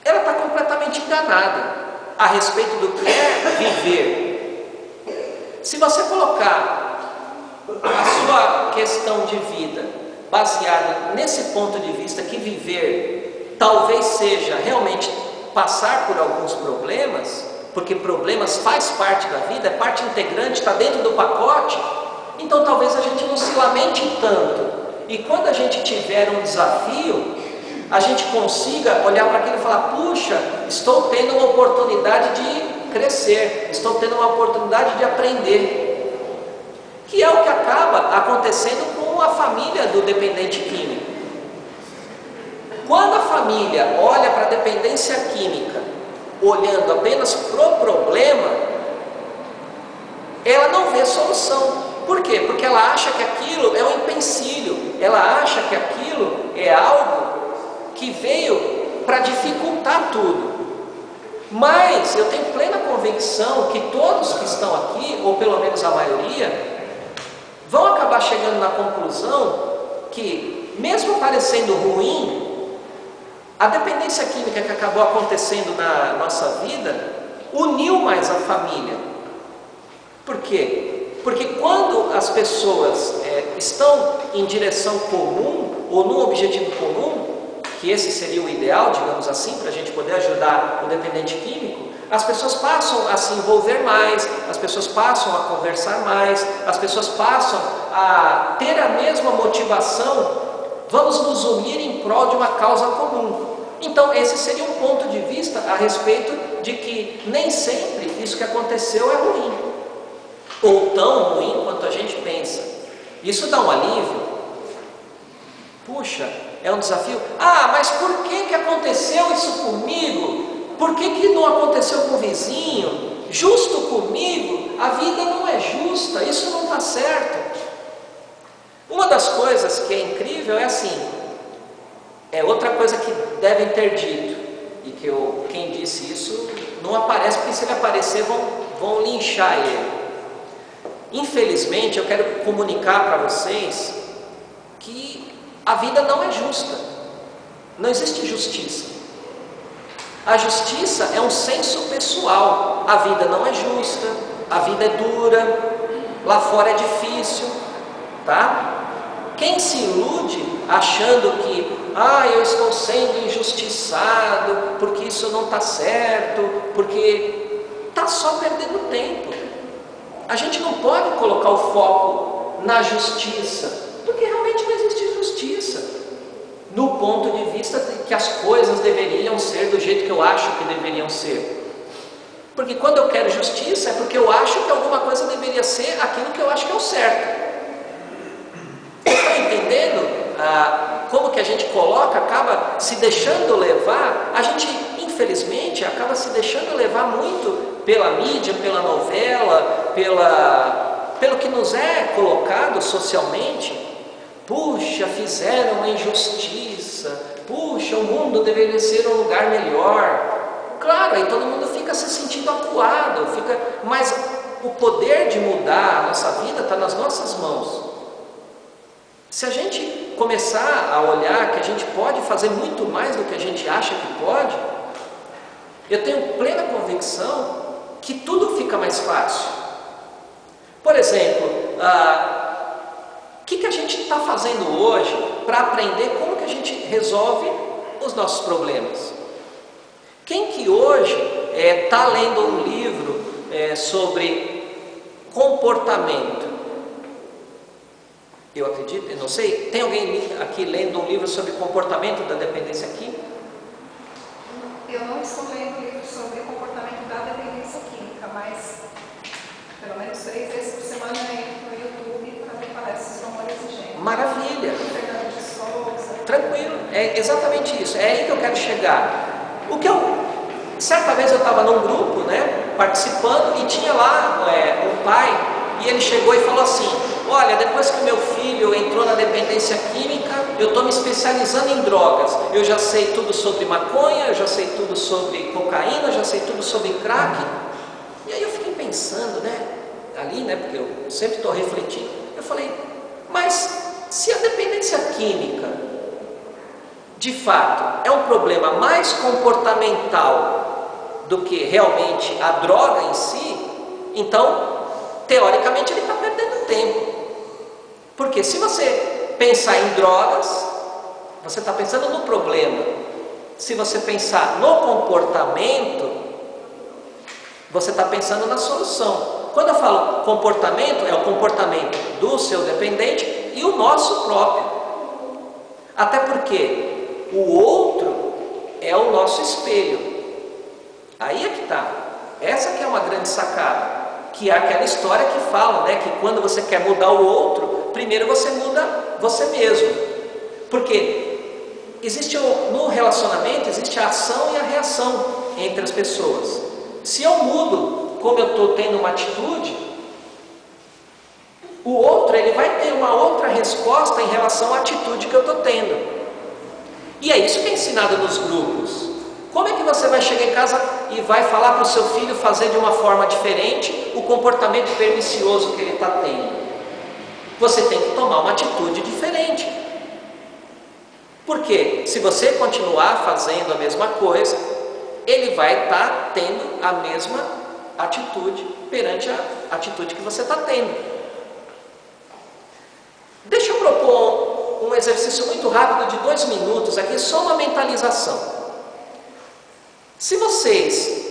ela está completamente enganada a respeito do que é viver. Se você colocar a sua questão de vida baseada nesse ponto de vista, que viver talvez seja realmente passar por alguns problemas, porque problemas faz parte da vida, é parte integrante, está dentro do pacote, então talvez a gente não se lamente tanto. E quando a gente tiver um desafio, a gente consiga olhar para aquilo e falar, puxa, estou tendo uma oportunidade de crescer, estou tendo uma oportunidade de aprender. Que é o que acaba acontecendo com a família do dependente químico. Quando a família olha para a dependência química, olhando apenas para o problema, ela não vê solução. Por quê? Porque ela acha que aquilo é um empecilho, ela acha que aquilo é algo que veio para dificultar tudo. Mas eu tenho plena convicção que todos que estão aqui, ou pelo menos a maioria, vão acabar chegando na conclusão que, mesmo parecendo ruim, a dependência química que acabou acontecendo na nossa vida uniu mais a família. Por quê? Porque quando as pessoas estão em direção comum, ou num objetivo comum, que esse seria o ideal, digamos assim, para a gente poder ajudar o dependente químico, as pessoas passam a se envolver mais, as pessoas passam a conversar mais, as pessoas passam a ter a mesma motivação, vamos nos unir em prol de uma causa comum. Então esse seria um ponto de vista a respeito de que nem sempre isso que aconteceu é ruim, ou tão ruim quanto a gente pensa. Isso dá um alívio. Puxa, é um desafio. Ah, mas por que aconteceu isso comigo? Por que não aconteceu com o vizinho? Justo comigo? A vida não é justa, isso não está certo. Uma das coisas que é incrível é assim, é outra coisa que devem ter dito, e que quem disse isso não aparece, porque se ele aparecer vão linchar ele. Infelizmente, eu quero comunicar para vocês que a vida não é justa. Não existe justiça. A justiça é um senso pessoal. A vida não é justa, a vida é dura, lá fora é difícil, tá? Quem se ilude achando que eu estou sendo injustiçado, porque isso não está certo, porque está só perdendo tempo. A gente não pode colocar o foco na justiça, porque realmente não existe justiça, no ponto de vista de que as coisas deveriam ser do jeito que eu acho que deveriam ser. Porque quando eu quero justiça, é porque eu acho que alguma coisa deveria ser aquilo que eu acho que é o certo. Você está entendendo como que a gente acaba se deixando levar? A gente, infelizmente, acaba se deixando levar muito pela mídia, pela novela, pelo que nos é colocado socialmente. Puxa, fizeram uma injustiça. Puxa, o mundo deveria ser um lugar melhor. Claro, aí todo mundo fica se sentindo acuado, mas o poder de mudar a nossa vida está nas nossas mãos. Se a gente começar a olhar que a gente pode fazer muito mais do que a gente acha que pode, eu tenho plena convicção que tudo fica mais fácil. Por exemplo, o que a gente está fazendo hoje para aprender como que a gente resolve os nossos problemas? Quem que hoje está lendo um livro sobre comportamento? Eu acredito, eu não sei, tem alguém aqui lendo um livro sobre comportamento da dependência química? Eu não estou lendo livro sobre comportamento da dependência química, mas pelo menos 3 vezes por semana eu entro no YouTube para ver palestras do Amor Exigente. Maravilha! Fernando de Souza. Tranquilo, é exatamente isso, é aí que eu quero chegar. Certa vez eu estava num grupo, participando, e tinha lá um pai, e ele chegou e falou assim: olha, depois que o meu filho entrou na dependência química, eu estou me especializando em drogas. Eu já sei tudo sobre maconha, eu já sei tudo sobre cocaína, eu já sei tudo sobre crack. E aí eu fiquei pensando, ali, porque eu sempre estou refletindo. Eu falei, mas se a dependência química, de fato, é um problema mais comportamental do que realmente a droga em si, então, teoricamente, ele está perdendo tempo. Porque se você pensar em drogas, você está pensando no problema. Se você pensar no comportamento, você está pensando na solução. Quando eu falo comportamento, é o comportamento do seu dependente e o nosso próprio. Até porque o outro é o nosso espelho. Aí é que está. Essa que é uma grande sacada. Que é aquela história que fala, que quando você quer mudar o outro, primeiro você muda você mesmo. Porque no relacionamento existe a ação e a reação entre as pessoas. Se eu mudo como eu estou tendo uma atitude, o outro ele vai ter uma outra resposta em relação à atitude que eu estou tendo. E é isso que é ensinado nos grupos. Como é que você vai chegar em casa e vai falar para o seu filho fazer de uma forma diferente o comportamento pernicioso que ele está tendo? Você tem que tomar uma atitude diferente. Porque se você continuar fazendo a mesma coisa, ele vai estar tendo a mesma atitude perante a atitude que você está tendo. Deixa eu propor um exercício muito rápido de 2 minutos aqui, só uma mentalização. Se vocês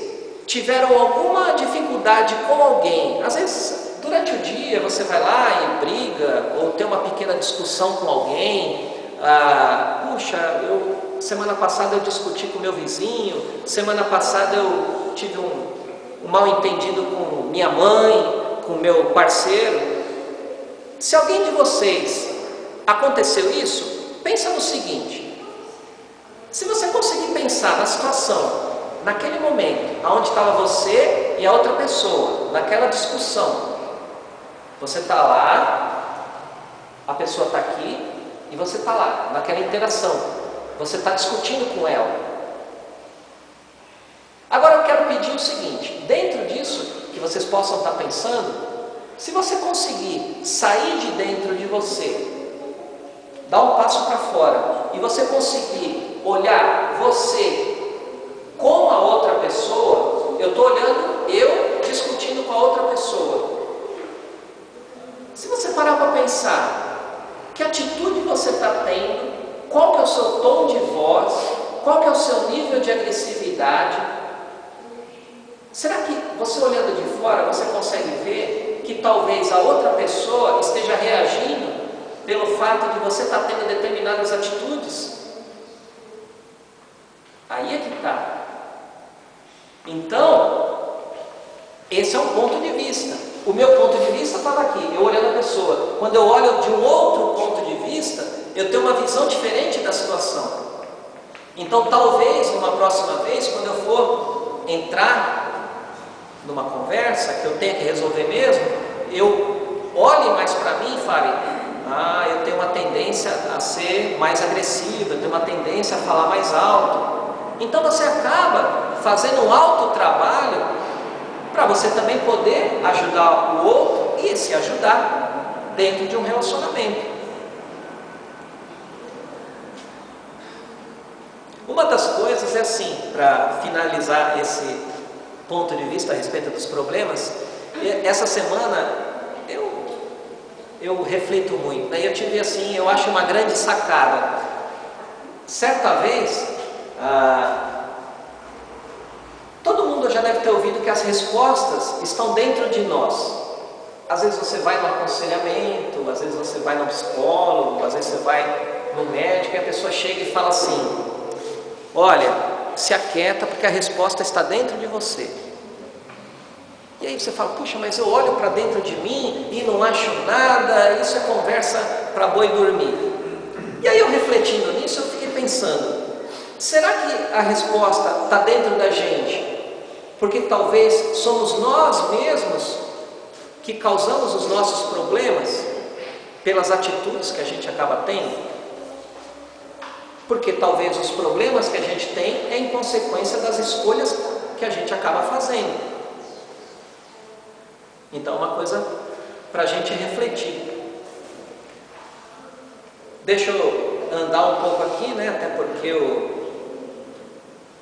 tiveram alguma dificuldade com alguém, às vezes durante o dia você vai lá e briga, ou tem uma pequena discussão com alguém, puxa, semana passada eu discuti com meu vizinho, semana passada eu tive um mal entendido com minha mãe, com meu parceiro. Se alguém de vocês aconteceu isso, pensa no seguinte: se você conseguir pensar na situação, naquele momento, onde estava você e a outra pessoa, naquela discussão, você está lá, a pessoa está aqui e você está lá, naquela interação, você está discutindo com ela. Agora eu quero pedir o seguinte: dentro disso que vocês possam estar pensando, se você conseguir sair de dentro de você, dar um passo para fora, e você conseguir olhar você com a outra pessoa, eu estou olhando eu discutindo com a outra pessoa. Se você parar para pensar, que atitude você está tendo, qual que é o seu tom de voz, qual que é o seu nível de agressividade, será que você olhando de fora, você consegue ver que talvez a outra pessoa esteja reagindo pelo fato de você estar tendo determinadas atitudes? Aí é que está. Então, esse é um ponto de vista. O meu ponto de vista estava aqui, eu olhando a pessoa. Quando eu olho de um outro ponto de vista, eu tenho uma visão diferente da situação. Então, talvez, numa próxima vez, quando eu for entrar numa conversa que eu tenha que resolver mesmo, eu olhe mais para mim e fale: eu tenho uma tendência a ser mais agressiva, eu tenho uma tendência a falar mais alto. Então você acaba fazendo um autotrabalho para você também poder ajudar o outro e se ajudar dentro de um relacionamento. Uma das coisas é assim, para finalizar esse ponto de vista a respeito dos problemas, essa semana eu reflito muito, né? Eu tive assim, eu acho uma grande sacada. Certa vez, todo mundo já deve ter ouvido que as respostas estão dentro de nós. Às vezes você vai no aconselhamento, às vezes você vai no psicólogo, às vezes você vai no médico e a pessoa chega e fala assim: olha, se aquieta porque a resposta está dentro de você. E aí você fala: puxa, mas eu olho para dentro de mim e não acho nada, isso é conversa para boi dormir. E aí eu refletindo nisso, eu fiquei pensando: será que a resposta está dentro da gente? Porque talvez somos nós mesmos que causamos os nossos problemas pelas atitudes que a gente acaba tendo? Porque talvez os problemas que a gente tem é em consequência das escolhas que a gente acaba fazendo. Então, uma coisa para a gente refletir. Deixa eu andar um pouco aqui, né? Até porque o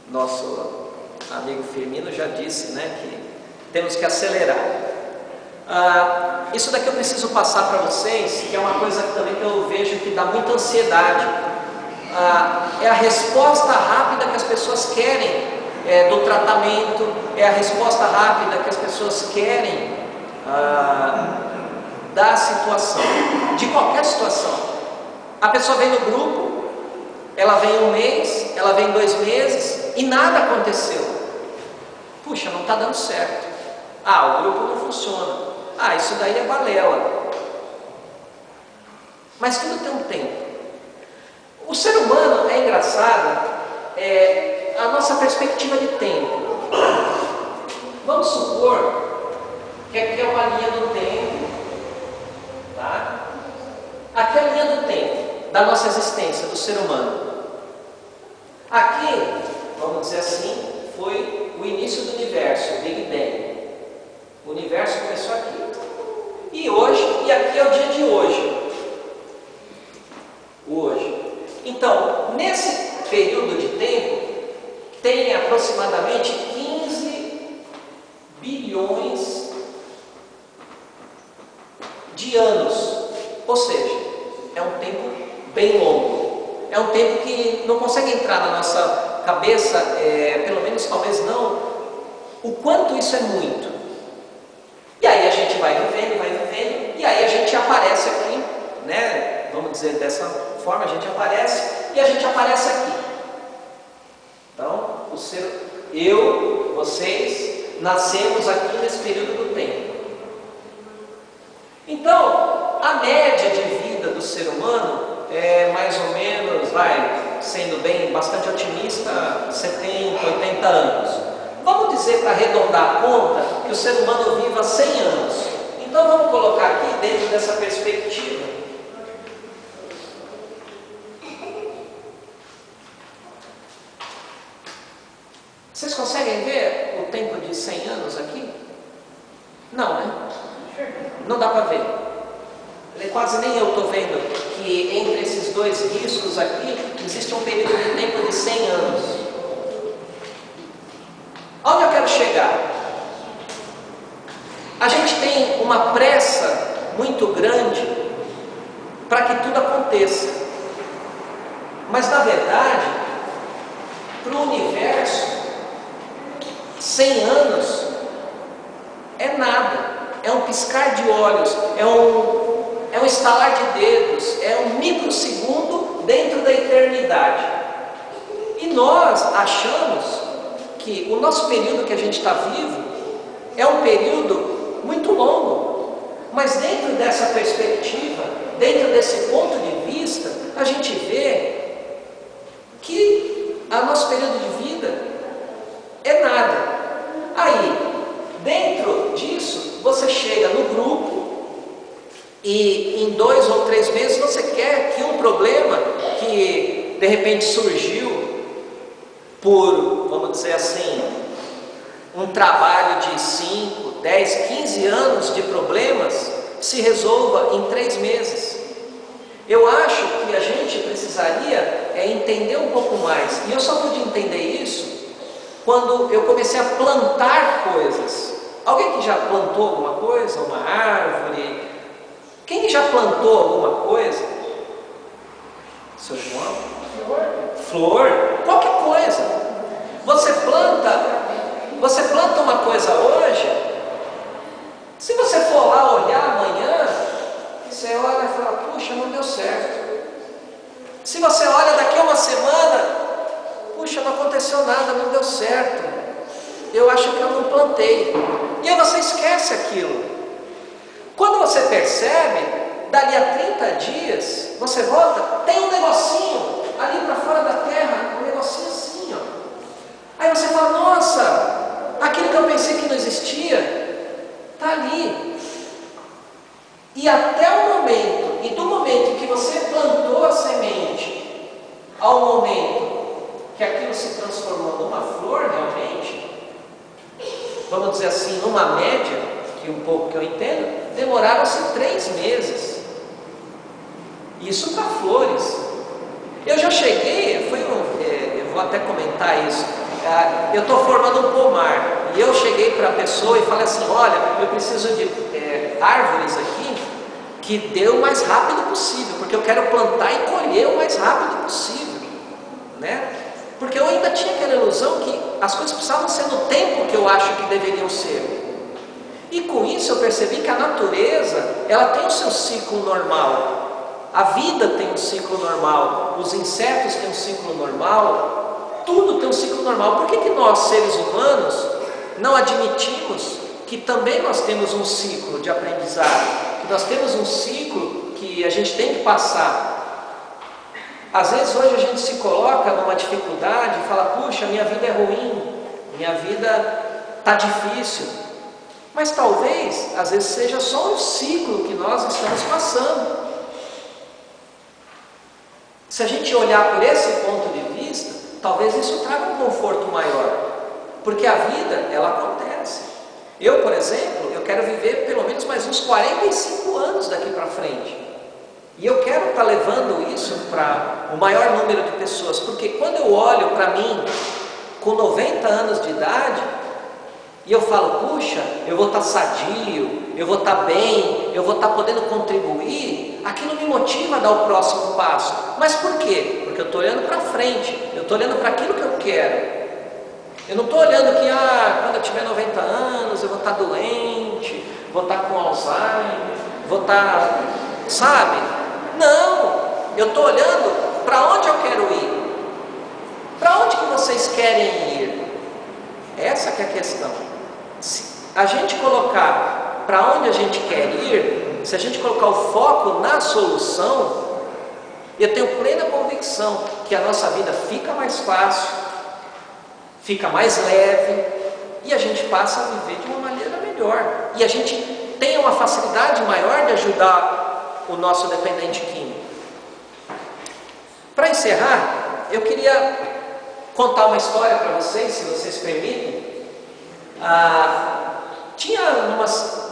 nosso amigo Firmino já disse, né, que temos que acelerar. Isso daqui eu preciso passar para vocês, que é uma coisa também que eu vejo que dá muita ansiedade. É a resposta rápida que as pessoas querem do tratamento, é a resposta rápida que as pessoas querem da situação, de qualquer situação. A pessoa vem no grupo, ela vem 1 mês, ela vem 2 meses e nada aconteceu. Puxa, não está dando certo. O grupo não funciona. Isso daí é balela. Mas tudo tem um tempo. O ser humano é engraçado, a nossa perspectiva de tempo. Vamos supor que aqui é uma linha do tempo, tá? Aqui é a linha do tempo da nossa existência, do ser humano. Aqui vamos dizer assim, foi o início do universo, o Big Bang. O universo começou aqui. E hoje, e aqui é o dia de hoje. O hoje. Então, nesse período de tempo, tem aproximadamente 15 bilhões de anos. Ou seja, é um tempo bem longo. É um tempo que não consegue entrar na nossa cabeça, pelo menos talvez não, o quanto isso é muito. E aí a gente vai vivendo, e aí a gente aparece aqui, né? Vamos dizer dessa forma, a gente aparece, e a gente aparece aqui. Então, eu, vocês, nascemos aqui nesse período do tempo. Então, a média de vida do ser humano é mais ou menos, sendo bem bastante otimista, 70, 80 anos. Vamos dizer, para arredondar a conta, que o ser humano viva 100 anos. Então vamos colocar aqui dentro dessa perspectiva. Vocês conseguem ver o tempo de 100 anos aqui? Não, né? Não dá para ver. Quase nem eu estou vendo que entre esses dois riscos aqui existe um período de tempo de 100 anos. Onde eu quero chegar? A gente tem uma pressa muito grande para que tudo aconteça. Mas na verdade, para o universo, 100 anos é nada. É um piscar de olhos, é um estalar de dedos, é um microsegundo dentro da eternidade. E nós achamos que o nosso período que a gente está vivo é um período muito longo, mas dentro dessa perspectiva, dentro desse ponto de vista, a gente vê que o nosso período de vida é nada. Aí, dentro disso, você chega no grupo e em 2 ou 3 meses você quer que um problema que de repente surgiu por, vamos dizer assim, um trabalho de 5, 10, 15 anos de problemas se resolva em 3 meses. Eu acho que a gente precisaria entender um pouco mais. E eu só pude entender isso quando eu comecei a plantar coisas. Alguém que já plantou alguma coisa? Uma árvore? Quem já plantou alguma coisa? Seu João? Flor? Qualquer coisa. Você planta uma coisa hoje, se você for lá olhar amanhã, você olha e fala, puxa, não deu certo. Se você olha daqui a uma semana, puxa, não aconteceu nada, não deu certo. Eu acho que eu não plantei. E aí você esquece aquilo. Quando você percebe, dali a 30 dias, você volta, tem um negocinho ali para fora da terra, um negocinho assim, ó. Aí você fala, nossa, aquilo que eu pensei que não existia, está ali. E até o momento, e do momento que você plantou a semente, ao momento que aquilo se transformou numa flor realmente, vamos dizer assim, numa média, que um pouco que eu entendo, demoraram-se 3 meses. Isso para flores. Eu já cheguei, eu vou até comentar isso. Eu estou formando um pomar e eu cheguei para a pessoa e falei assim, olha, eu preciso de árvores aqui que dê o mais rápido possível, porque eu quero plantar e colher o mais rápido possível, né? Porque eu ainda tinha aquela ilusão que as coisas precisavam ser no tempo que eu acho que deveriam ser. E com isso eu percebi que a natureza, ela tem o seu ciclo normal. A vida tem um ciclo normal, os insetos têm um ciclo normal, tudo tem um ciclo normal. Por que nós, seres humanos, não admitimos que também nós temos um ciclo de aprendizado, que nós temos um ciclo que a gente tem que passar? Às vezes hoje a gente se coloca numa dificuldade e fala, puxa, minha vida é ruim, minha vida está difícil. Mas talvez, às vezes, seja só um ciclo que nós estamos passando. Se a gente olhar por esse ponto de vista, talvez isso traga um conforto maior, porque a vida, ela acontece. Eu, por exemplo, eu quero viver pelo menos mais uns 45 anos daqui para frente. E eu quero estar levando isso para o maior número de pessoas, porque quando eu olho para mim com 90 anos de idade, e eu falo, puxa, eu vou estar sadio, eu vou estar bem, eu vou estar podendo contribuir, aquilo me motiva a dar o próximo passo. Mas por quê? Porque eu estou olhando para frente, eu estou olhando para aquilo que eu quero. Eu não estou olhando que, quando eu tiver 90 anos, eu vou estar doente, vou estar com Alzheimer, vou estar, sabe? Não, eu estou olhando para onde eu quero ir. Para onde que vocês querem ir? Essa que é a questão. Se a gente colocar para onde a gente quer ir, se a gente colocar o foco na solução, eu tenho plena convicção que a nossa vida fica mais fácil, fica mais leve, e a gente passa a viver de uma maneira melhor. E a gente tem uma facilidade maior de ajudar o nosso dependente químico. Para encerrar, eu queria contar uma história para vocês, se vocês permitem. Tinha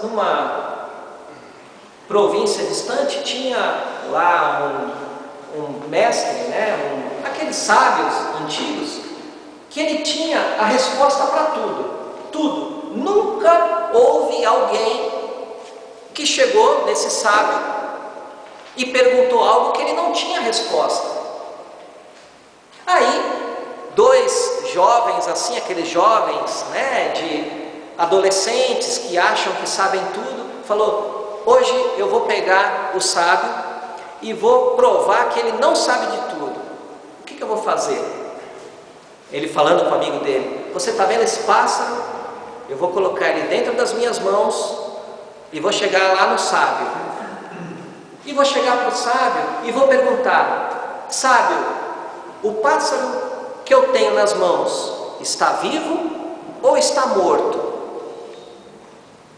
numa província distante, tinha lá um mestre, né, aqueles sábios antigos, que ele tinha a resposta para tudo. Nunca houve alguém que chegou nesse sábio e perguntou algo que ele não tinha resposta. Aí, dois jovens, assim, aqueles jovens, né, de adolescentes que acham que sabem tudo, falou, hoje eu vou pegar o sábio e vou provar que ele não sabe de tudo. O que eu vou fazer? Ele falando com o amigo dele, você está vendo esse pássaro? Eu vou colocar ele dentro das minhas mãos e vou chegar lá no sábio. E vou chegar para o sábio e vou perguntar, sábio, o pássaro que eu tenho nas mãos está vivo ou está morto?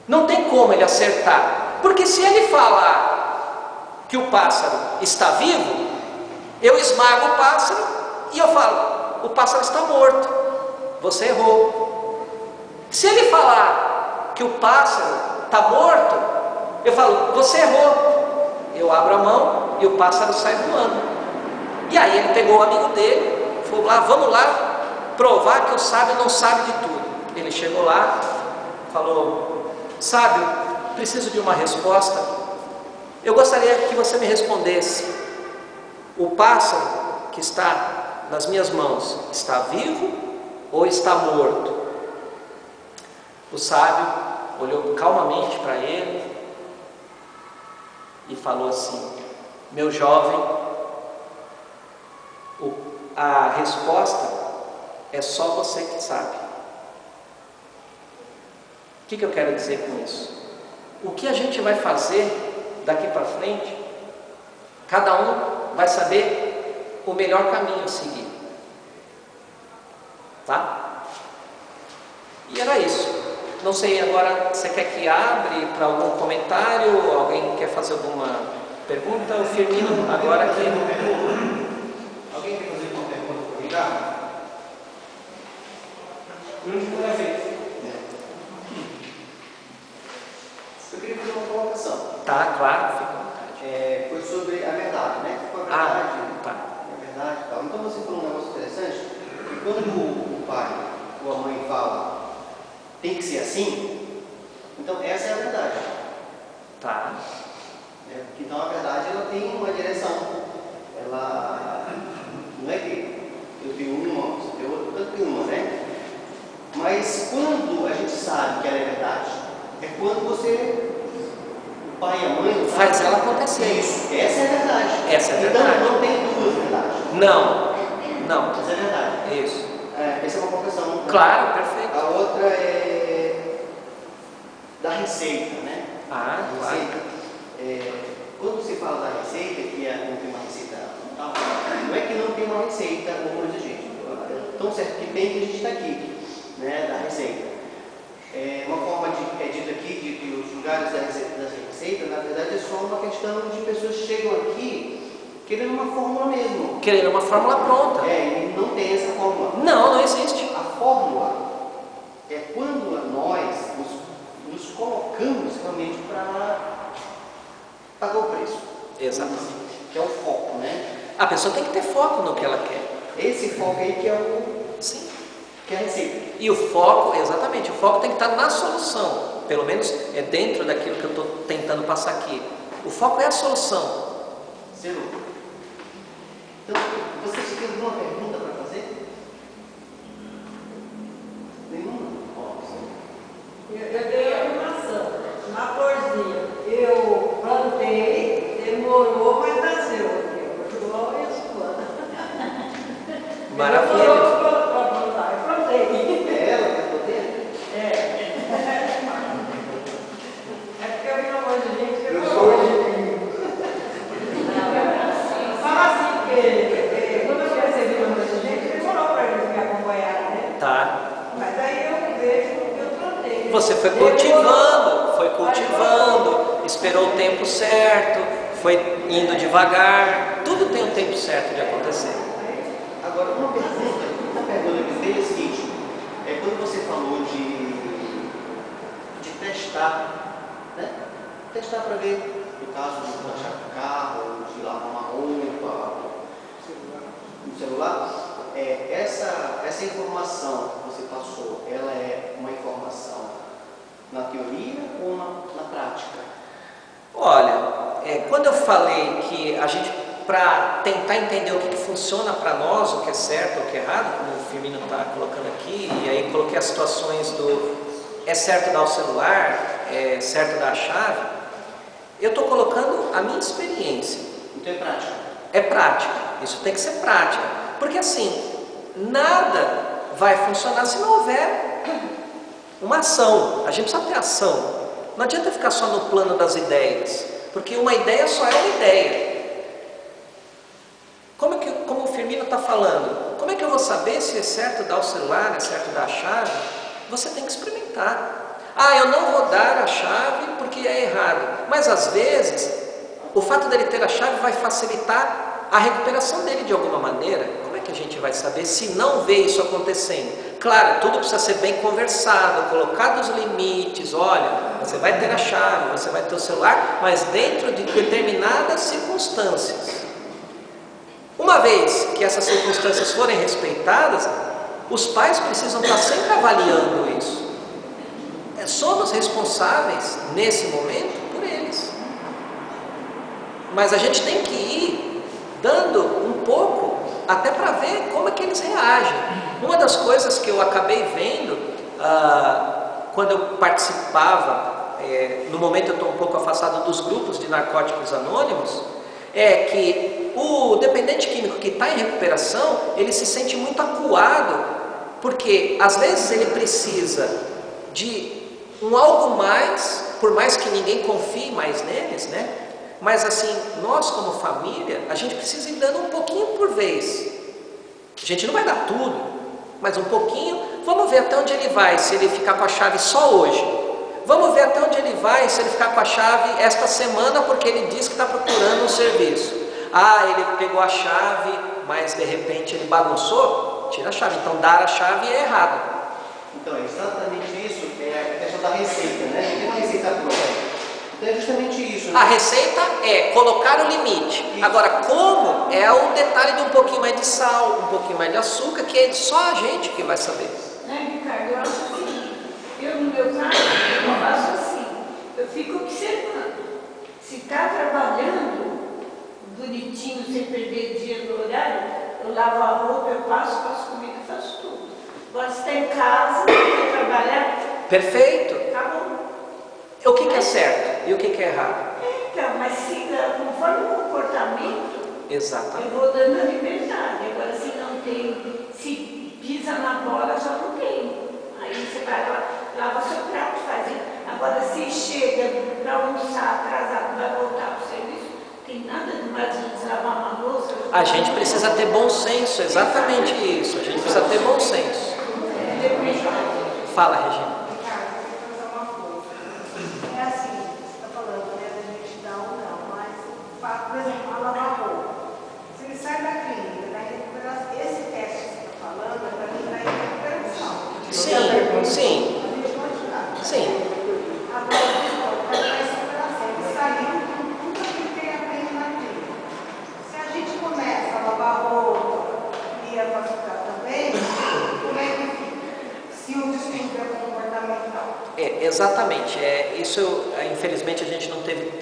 Não tem como ele acertar, porque se ele falar que o pássaro está vivo, eu esmago o pássaro e eu falo, o pássaro está morto, você errou. Se ele falar que o pássaro está morto, eu falo, você errou. Eu abro a mão e o pássaro sai voando. E aí ele pegou o amigo dele, falou lá, vamos lá provar que o sábio não sabe de tudo. Ele chegou lá, falou, sábio, preciso de uma resposta. Eu gostaria que você me respondesse, o pássaro que está nas minhas mãos está vivo ou está morto? O sábio olhou calmamente para ele e falou assim, meu jovem, a resposta é só você que sabe. O que eu quero dizer com isso? O que a gente vai fazer daqui para frente, cada um vai saber o melhor caminho a seguir. Tá? E era isso. Não sei agora, você quer que abre para algum comentário? Alguém quer fazer alguma pergunta? O Firmino agora aqui. Alguém quer fazer uma pergunta para o Ricardo? Eu queria fazer uma colocação. Tá, claro, fica à vontade. Foi sobre a verdade, né? Foi a verdade, tá. a verdade e tal. Então você falou um negócio interessante, que quando o pai ou a mãe fala tem que ser assim, então essa é a verdade. Tá. Então a verdade ela tem uma direção. Ela não é que eu tenho uma, você tem outra, tanto tem uma, né? Mas quando a gente sabe que ela é verdade, é quando você, o pai e a mãe, faz ela acontecer. Isso, essa é a verdade. Essa é a verdade. Então não tem duas verdades. Não. Essa é a verdade. Isso. Essa é uma confissão. Claro, perfeito. A outra é da receita, né? Claro. Quando você fala da receita, que não tem uma receita tal, não é que não tem uma receita, como diz a gente. Tão certo que tem que a gente está aqui, né? Da receita. Uma forma é dito aqui de que os lugares da receita, na verdade, é só uma questão de pessoas que chegam aqui querendo uma fórmula mesmo. Querendo uma fórmula pronta. E não tem essa fórmula. Não, não existe. A fórmula é quando nós nos colocamos realmente para pagar o preço. Exatamente. Que é o foco, né? A pessoa tem que ter foco no que ela quer. Esse foco aí que é o... Sim. Que é a receita. E o foco, exatamente, o foco tem que estar na solução. Pelo menos é dentro daquilo que eu estou tentando passar aqui. O foco é a solução. Zero. Então, vocês têm alguma pergunta para fazer? Nenhuma? Eu dei a animação, uma florzinha. Eu plantei, demorou, mas nasceu aqui. O João e a Silvana. Maravilha. Demorou para plantar, eu plantei. É ela que poder? É. É porque eu vi uma coisa de gente que Eu demorou. sou de... Fala assim, porque quando eu recebi uma coisa de gente, demorou para eles me acompanharem, né? Tá. Mas aí eu vejo que eu plantei. Você foi cultivando, esperou o tempo certo, foi indo devagar. Tudo tem o tempo certo de acontecer. Agora, uma pergunta que veio é a seguinte: quando você falou de testar, né? Testar para ver, no caso de baixar o carro, de lavar uma roupa, no celular, essa informação que você passou, ela é uma informação na teoria ou na prática? Olha, quando eu falei que a gente, para tentar entender o que funciona para nós, o que é certo ou o que é errado, como o Firmino está colocando aqui, e aí coloquei as situações do é certo dar o celular, é certo dar a chave, eu estou colocando a minha experiência. Então é prática? É prática, isso tem que ser prática, porque assim, nada vai funcionar se não houver uma ação. A gente precisa ter ação. Não adianta ficar só no plano das ideias, porque uma ideia só é uma ideia. Como o Firmino está falando, como é que eu vou saber se é certo dar o celular, é certo dar a chave? Você tem que experimentar. Eu não vou dar a chave porque é errado. Mas às vezes, o fato dele ter a chave vai facilitar a recuperação dele de alguma maneira. Como é que a gente vai saber se não vê isso acontecendo? Claro, tudo precisa ser bem conversado, colocado os limites. Olha, você vai ter a chave, você vai ter o celular, mas dentro de determinadas circunstâncias. Uma vez que essas circunstâncias forem respeitadas, os pais precisam estar sempre avaliando isso. Somos responsáveis, nesse momento, por eles. Mas a gente tem que ir dando um pouco, até para ver como é que eles reagem. Uma das coisas que eu acabei vendo, quando eu participava, no momento eu estou um pouco afastado dos grupos de narcóticos anônimos, é que o dependente químico que está em recuperação, ele se sente muito acuado, porque às vezes ele precisa de um algo mais, por mais que ninguém confie mais neles, né? Mas assim, nós como família, a gente precisa ir dando um pouquinho por vez. A gente não vai dar tudo, mas um pouquinho. Vamos ver até onde ele vai, se ele ficar com a chave só hoje. Vamos ver até onde ele vai, se ele ficar com a chave esta semana, porque ele diz que está procurando um serviço. Ele pegou a chave, mas de repente ele bagunçou, tira a chave. Então dar a chave é errado. Então, é exatamente isso, é a questão da receita, né? Não tem uma receita pronta. Então é justamente isso, né? A receita é colocar o limite. Isso. Agora, como é o detalhe de um pouquinho mais de sal, um pouquinho mais de açúcar, que é só a gente que vai saber. Ricardo, eu acho assim, no meu caso, eu faço assim, eu fico observando. Se está trabalhando bonitinho, sem perder dia no horário, eu lavo a roupa, eu faço comida, faço tudo. Agora, se está em casa, quer trabalhar, Perfeito. tá bom. O que é certo e o que é errado? Então, mas conforme o comportamento, Exatamente. eu vou dando a liberdade. Agora, se não tem, se pisa na bola, já não tem. Aí você vai lá, lava seu prato, faz isso. Agora, se chega para almoçar atrasado, vai voltar para o serviço, tem nada de mais de deslavar uma louça. A gente precisa ter bom senso, exatamente isso. A gente precisa ter bom senso. Fala, Regina. Ricardo, eu quero fazer uma coisa. É assim, você está falando, né, da gente dar ou não, mas, por exemplo, a lavar roupa. Exatamente. Infelizmente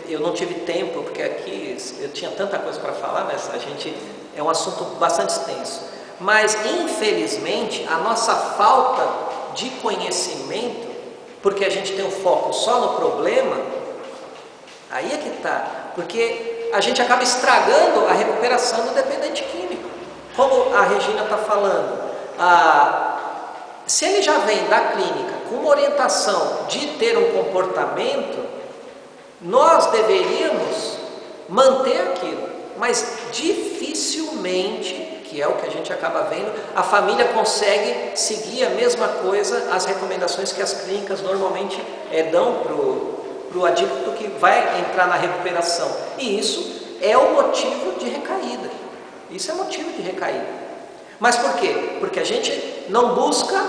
eu não tive tempo, porque aqui eu tinha tanta coisa para falar, mas é um assunto bastante extenso. Mas infelizmente a nossa falta de conhecimento, porque a gente tem um foco só no problema, aí é que está, porque a gente acaba estragando a recuperação do dependente químico. Como a Regina está falando, se ele já vem da clínica com uma orientação de ter um comportamento, nós deveríamos manter aquilo, mas dificilmente, que é o que a gente acaba vendo, a família consegue seguir a mesma coisa, as recomendações que as clínicas normalmente dão para o adicto que vai entrar na recuperação. E isso é o motivo de recaída. Isso é motivo de recaída. Mas por quê? Porque a gente não busca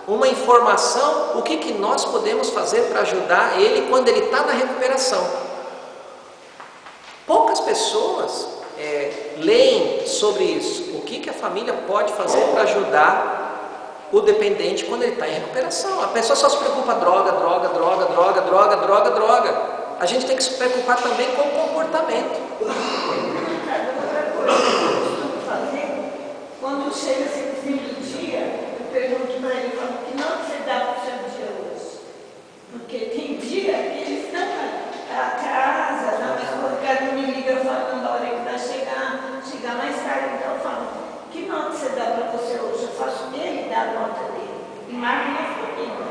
uma informação, o que nós podemos fazer para ajudar ele quando ele está na recuperação. Poucas pessoas leem sobre isso. O que a família pode fazer para ajudar o dependente quando ele está em recuperação? A pessoa só se preocupa droga. A gente tem que se preocupar também com o comportamento. Outra coisa que eu costumo fazer, quando chega esse fim do dia, eu pergunto para ele, falo, que nota você dá para o seu dia hoje? Porque tem dia que eles estão a casa, não, mas quando o cara não me liga, eu falo, não, da hora que vai chegar mais tarde, então eu falo, que nota você dá para você hoje? Eu faço ele dar a nota dele e marco na família.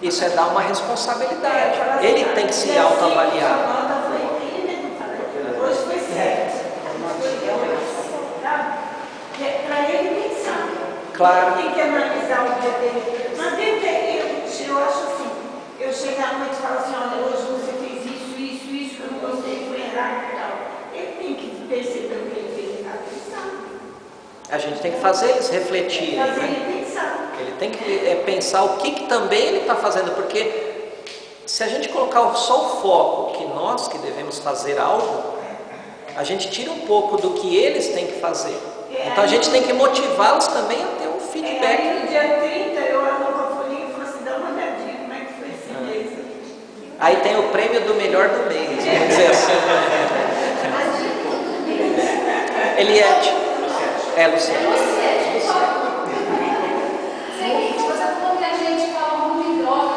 Isso é dar uma responsabilidade. Ele tem que se autoavaliar. Hoje foi certo. Para ele pensar. Claro. Tem que analisar o dia dele. Mas eu acho assim, eu chego à noite e falo assim, olha, hoje você fez isso, eu não gostei, foi errado e tal. Ele tem que perceber o que ele fez errado e pensar. A gente tem que fazer eles refletirem. Fazer ele pensar. Ele tem que pensar o que também ele está fazendo, porque se a gente colocar só o foco que nós que devemos fazer algo, a gente tira um pouco do que eles têm que fazer. Então a gente tem que motivá-los também a ter um feedback. Aí no dia 30 eu olho com a folhinha e falo assim, dá uma olhadinha como é que foi esse mês. Aí tem o prêmio do melhor do mês, vamos dizer assim. Eliette. Luciana. Seguinte, você falou que a gente fala muito em droga,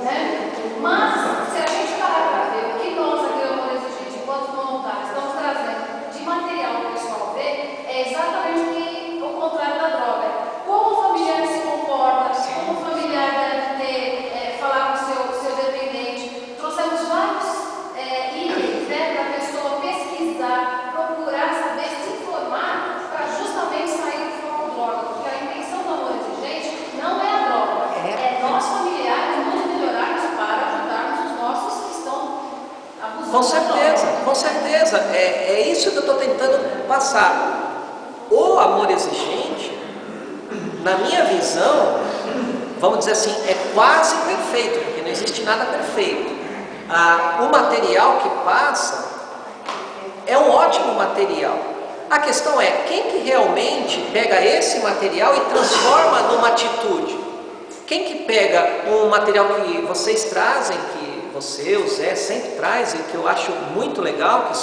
né? Mas, se a gente parar para ver o que nós aqui no Amor Exigente, enquanto voluntários, estamos trazendo de material para o pessoal ver, é exatamente o contrário da droga. Como o familiar se comporta, como o familiar deve falar com o seu dependente. Trouxemos vários itens, né, para a pessoa pesquisar, procurar saber, se informar, para justamente sair do foco droga. Porque a intenção do Amor Exigente não é a droga, é nós familiares nos melhorarmos para ajudarmos os nossos que estão abusando. Com certeza. É isso que eu estou tentando passar. O amor exigente, na minha visão, vamos dizer assim, é quase perfeito, porque não existe nada perfeito. O material que passa é um ótimo material. A questão é, quem que realmente pega esse material e transforma numa atitude? Quem que pega um material que vocês trazem, que você, o Zé, sempre traz, e que eu acho muito legal, que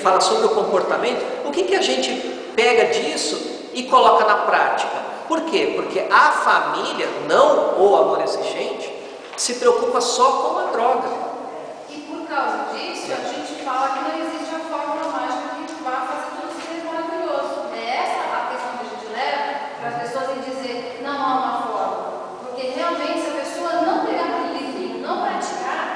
fala sobre o comportamento, o que a gente pega disso e coloca na prática? Por quê? Porque a família, não o amor exigente, se preocupa só com a droga. E por causa disso, a gente fala que não existe a fórmula mágica que vai fazer tudo ser maravilhoso. É essa a questão que a gente leva para as pessoas em dizer, não há uma fórmula. Porque realmente, se a pessoa não pegar aquele livrinho, não praticar,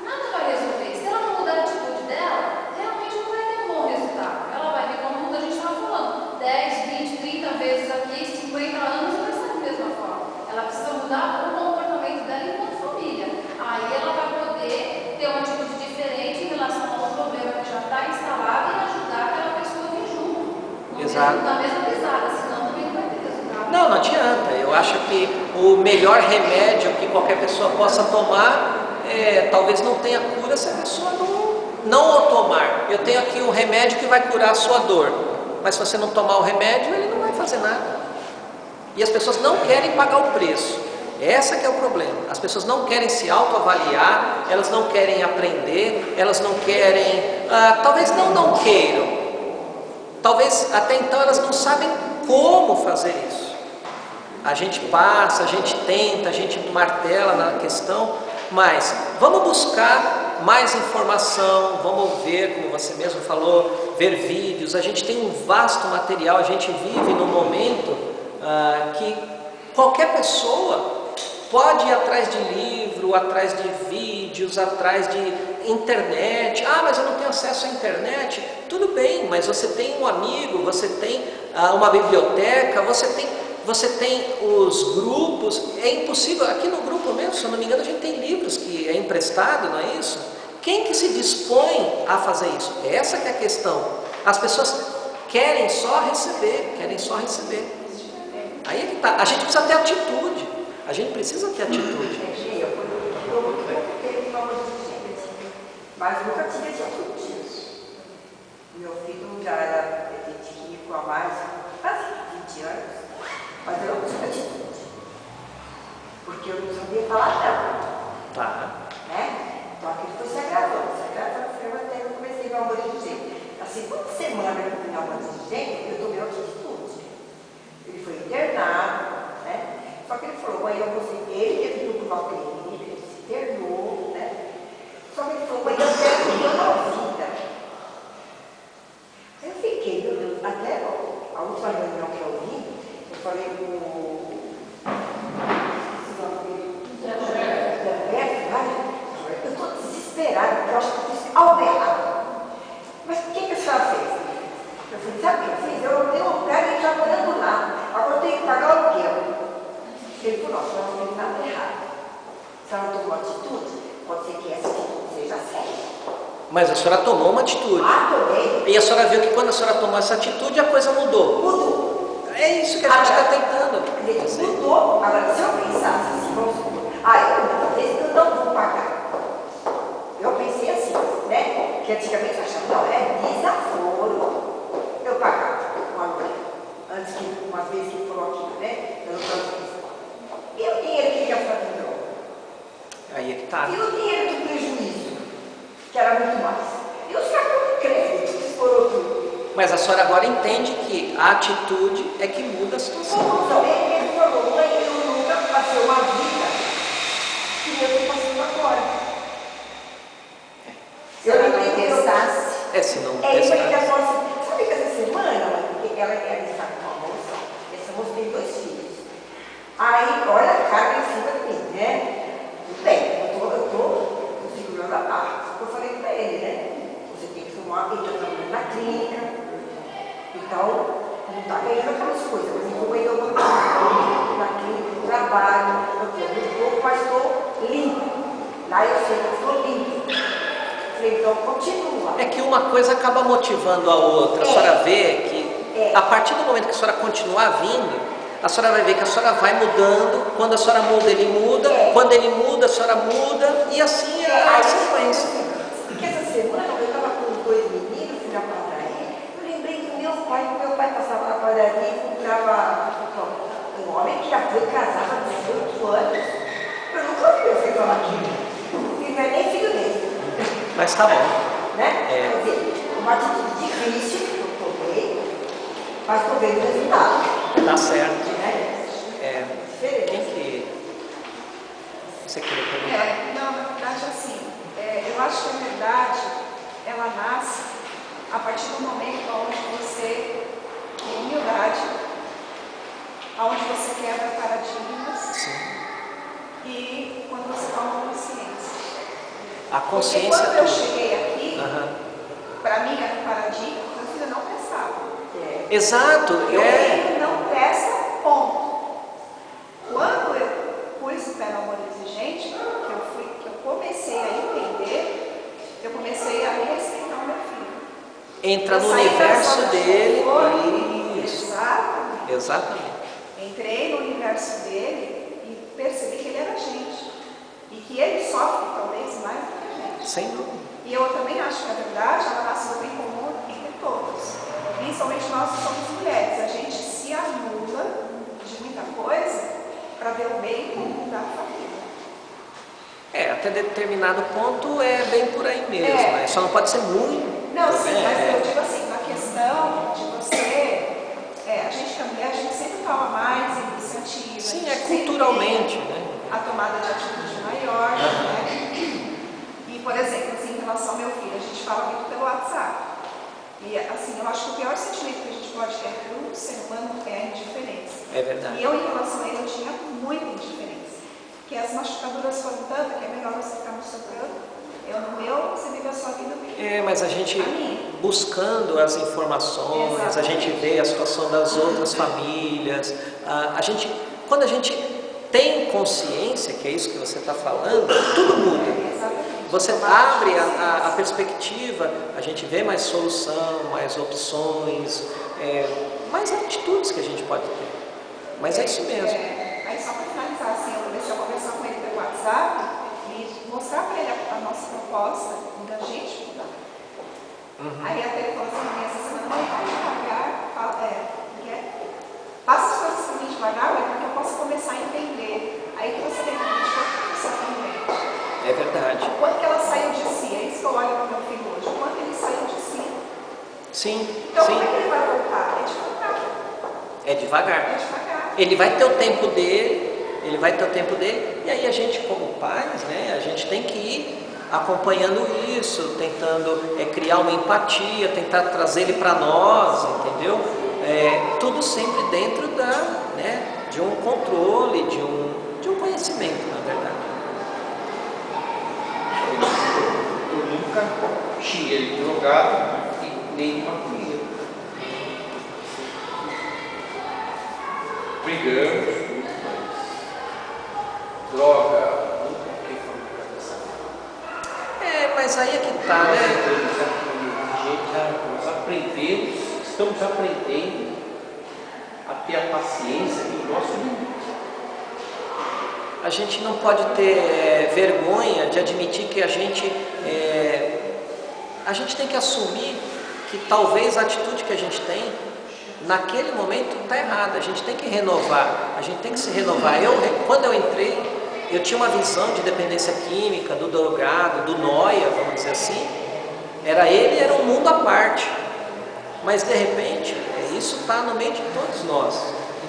nada vai resolver. Se ela não mudar a atitude dela, realmente não vai ter um bom resultado. Ela vai ver, como a gente estava falando, 10, 20, 30 vezes aqui, 50 anos, vai ser da mesma forma. Ela precisa mudar o comportamento dela enquanto família. Aí ela vai poder ter uma atitude diferente em relação ao problema que já está instalado e ajudar aquela pessoa a vir junto. Exato. Na mesma pisada, senão também não vai ter resultado. Não adianta. Eu acho que o melhor remédio que qualquer pessoa possa tomar, talvez não tenha cura se a pessoa não o tomar. Eu tenho aqui um remédio que vai curar a sua dor, mas se você não tomar o remédio, ele não vai fazer nada. E as pessoas não querem pagar o preço. Essa que é o problema. As pessoas não querem se autoavaliar, elas não querem aprender, elas não querem, talvez não queiram, talvez até então elas não sabem como fazer isso. A gente passa, a gente tenta, a gente martela na questão, mas vamos buscar mais informação, vamos ver, como você mesmo falou, ver vídeos. A gente tem um vasto material, a gente vive num momento que qualquer pessoa pode ir atrás de livro, atrás de vídeos, atrás de internet. Mas eu não tenho acesso à internet. Tudo bem, mas você tem um amigo, você tem uma biblioteca, você tem os grupos. É impossível, aqui no grupo mesmo, se eu não me engano, a gente tem livros que é emprestado, não é isso? Quem que se dispõe a fazer isso? Essa que é a questão. As pessoas querem só receber, Aí é que tá. A gente precisa ter atitude. A gente precisa ter atitude. Eu teve uma atitude, mas nunca tive atitude. Meu filho já era químico há mais, quase 20 anos, mas eu não tive atitude. Porque eu não sabia falar não. Tá. Né? Então aquilo foi se agravando, até eu comecei a amor de gente. A segunda semana que eu fui na amor de gente, eu tomei atitude. Ele foi internado, né? Só que ele falou, mãe, eu consegui, ele teve que procurar o clínico, ele se internou, né? Só que ele falou, mãe, eu quero viver uma vida. Aí eu fiquei, meu Deus, até a última reunião que eu vi, eu falei com o eu estou desesperada, porque eu acho que eu fiz algo errado. Mas o que a senhora fez? Eu falei, sabe o que eu fiz? Eu tenho um lugar e já morando lá. Agora eu tenho que pagar o aluguel. Ele falou, nossa, não fez nada errado. Se ela não tomou atitude, pode ser que essa atitude seja séria. Mas a senhora tomou uma atitude. Tomei. E a senhora viu que quando a senhora tomou essa atitude, a coisa mudou. Mudou. É isso que a gente está tentando. Mudou. Agora, se eu pensasse assim, vamos supor, eu vez que eu não vou pagar. Eu pensei assim, né? Que antigamente eu achava, não, é desaforo. Eu pagava o aluguel. Antes que, uma vez que falou aqui, né? Eu não transmissão. E o dinheiro que ia fazer droga? Aí é que tá. E o dinheiro do prejuízo? Que era muito mais. E os cartões de crédito, que estourou tudo. Mas a senhora agora entende que a atitude é que muda a situação. Então, ele falou, mãe, eu nunca passei uma vida que eu estou passando agora. Se ela não pensasse. Se não Ele pensasse. já falou assim, sabe que essa semana, ela está com uma moça, essa moça tem 2 filhos. Aí, olha a carga em cima de mim, né? Bem, eu tô segurando a barra. Eu falei pra ele, né? Você tem que tomar, ele está trabalhando na clínica, então não está ganhando aquelas coisas, mas eu vou ganhar na clínica, no trabalho, mas estou limpo. Lá eu sei que eu estou limpo. Então, continua. É que uma coisa acaba motivando a outra. A senhora vê que, a partir do momento que a senhora continuar vindo, a senhora vai ver que a senhora vai mudando. Quando a senhora muda, ele muda. Quando ele muda, a senhora muda. E assim é a sequência. Porque essa semana eu estava com 2 meninos, fui na padaria. Eu lembrei do meu pai passava na padaria e comprava um homem que já foi casado há 18 anos. Eu nunca vi meu filho aqui. E não é nem filho dele. Mas tá bom. Né? Quer dizer, uma atitude difícil que eu tomei, mas estou vendo o resultado. Tá certo. Né? Quem que você queria perguntar? Não, na verdade, assim, eu acho que a verdade, ela nasce a partir do momento onde você, em humildade, onde você quebra paradigmas. Sim. E quando você toma consciência. A consciência. Porque quando eu cheguei aqui, para mim era um paradigma, meu filho não prestava. Exato. Meu filho não presta, ponto. Quando eu pus o pé no amor exigente, que eu comecei a entender, eu comecei a respeitar o meu filho. Entra no universo dele. Isso. Exatamente. Entrei no universo dele e percebi que ele era gente. E que ele sofre, talvez, mais do que a gente. Sem dúvida. E eu também acho que a verdade, ela nasce do bem comum entre todos. Principalmente nós que somos mulheres. A gente se anula de muita coisa para ver o bem comum da família. Até determinado ponto é bem por aí mesmo, né? Só não pode ser muito. Não, sim, mas eu digo assim, na questão de você, a gente sempre toma mais iniciativa. Sim, culturalmente, né? A tomada de atitude maior, né? E, por exemplo, assim, em relação ao meu filho, a gente fala muito pelo WhatsApp. E, assim, eu acho que o pior sentimento que a gente pode ter para um ser humano é a indiferença. É verdade. E eu, em relação a ele, eu tinha muita indiferença. Que as machucaduras foram tantas que é melhor você ficar no seu canto. Eu no meu, você vive a sua vida. Mas a gente buscando as informações, a gente vê a situação das outras famílias, quando a gente tem consciência, que é isso que você está falando, tudo muda. Exatamente. Você abre a perspectiva, a gente vê mais solução, mais opções, mais atitudes que a gente pode ter. Mas é isso mesmo. Aí só para finalizar, assim, eu comecei a conversar com ele pelo WhatsApp e mostrar para ele a nossa proposta da gente mudar. Aí até ele falou assim, essa semana vai devagar, passa as coisas para mim devagar, para que eu possa começar a entender. Aí que você tem que pensar também. É verdade. O quanto que ela saiu de si, é isso que eu olho para o meu filho hoje, o quanto ele saiu de si. Sim, então sim. Como é que ele vai voltar? É devagar. É devagar. Ele vai ter o tempo dele, e aí a gente como pais, né, a gente tem que ir acompanhando isso, tentando criar uma empatia, tentar trazer ele para nós, entendeu? Tudo sempre dentro de um controle, de um conhecimento, na verdade. Eu nunca xinguei ele de drogado e nem de maconheiro. Brigamos, droga, nunca fiquei falando dessa. Mas aí é que tá, né? Nós aprendemos, estamos aprendendo a ter a paciência do nosso limite. A gente não pode ter vergonha de admitir que a gente tem que assumir que talvez a atitude que a gente tem naquele momento está errada. A gente tem que renovar, a gente tem que se renovar. Quando eu entrei, eu tinha uma visão de dependência química, do drogado, do nóia, vamos dizer assim. Era um mundo à parte. Mas de repente, isso está no meio de todos nós.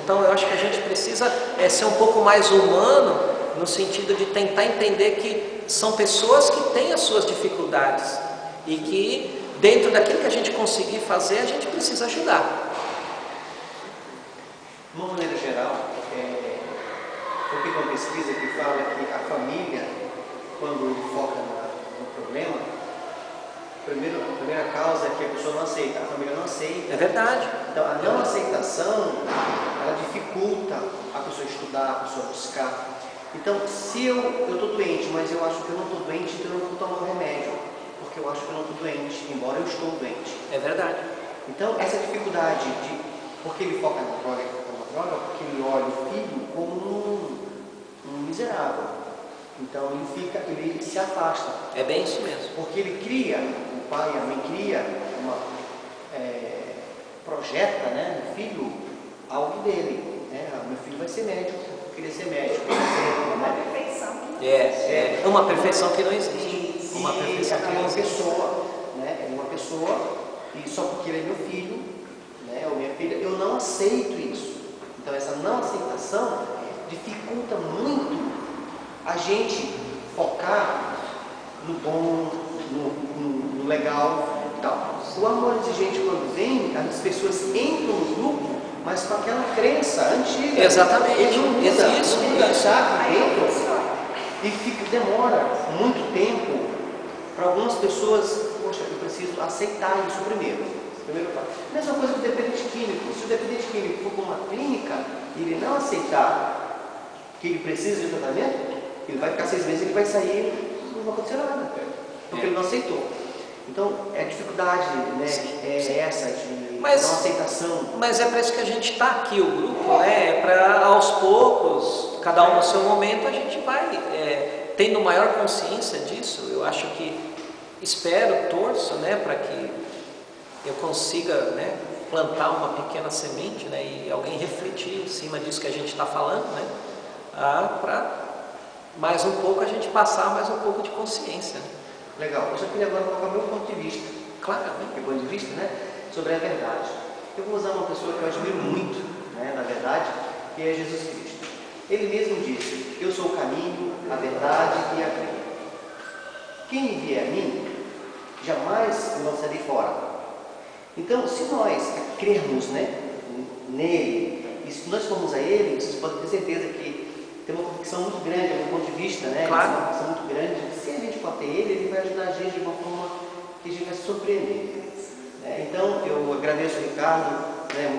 Então eu acho que a gente precisa ser um pouco mais humano, no sentido de tentar entender que são pessoas que têm as suas dificuldades e que dentro daquilo que a gente conseguir fazer, a gente precisa ajudar. De uma maneira geral, eu fiz uma pesquisa que fala que a família, quando foca no problema, a primeira causa é que a pessoa não aceita, a família não aceita. É verdade. Então, a não aceitação, ela dificulta a pessoa estudar, a pessoa buscar. Então, se eu estou doente, mas eu acho que eu não estou doente, então eu não vou tomar um remédio, porque eu acho que eu não estou doente, embora eu estou doente. É verdade. Então, essa dificuldade porque ele foca na droga, porque ele olha o filho como um miserável. Então, ele se afasta. É bem isso mesmo. Porque ele cria, o pai e a mãe cria projeta, né, no filho, algo dele. Né? Meu filho vai ser médico, eu queria ser médico. Uma perfeição. É uma perfeição que não existe. Uma perfeição que não existe. É uma pessoa, e só porque ele é meu filho, né, ou minha filha, eu não aceito isso. Então essa não aceitação dificulta muito a gente focar no bom, no legal e tal. O amor exigente, quando vem, as pessoas entram no grupo, mas com aquela crença antiga. Exatamente. Ele não muda, Isso. sabe, dentro. E demora muito tempo para algumas pessoas. Poxa, eu preciso aceitar isso primeiro passo. Mesma coisa com o dependente químico. Se o dependente químico for para uma clínica e ele não aceitar que ele precisa de tratamento, ele vai ficar 6 meses e ele vai sair e não vai acontecer nada, porque ele não aceitou. Então, a dificuldade, né, essa de não aceitação. Mas é para isso que a gente está aqui, o grupo, né? É para aos poucos, cada um no seu momento, a gente vai tendo maior consciência disso. Eu acho que, espero, torço, né, para que eu consiga, né, plantar uma pequena semente, né, e alguém refletir em cima disso que a gente está falando, né, para mais um pouco a gente passar mais um pouco de consciência. Né? Legal. Eu só queria agora colocar meu ponto de vista. Claro, Meu ponto de vista, né? Sobre a verdade. Eu vou usar uma pessoa que eu admiro muito, né? Na verdade, que é Jesus Cristo. Ele mesmo disse: eu sou o caminho, a verdade e a vida. Quem vier a mim, jamais me lançarei fora. Então, se nós crermos, né, nele, e se nós formos a ele, vocês podem ter certeza que tem uma convicção muito grande, do ponto de vista, né? Claro. Uma convicção muito grande. Se a gente for ter ele vai ajudar a gente de uma forma que a gente vai se surpreender. Então, eu agradeço o Ricardo, né,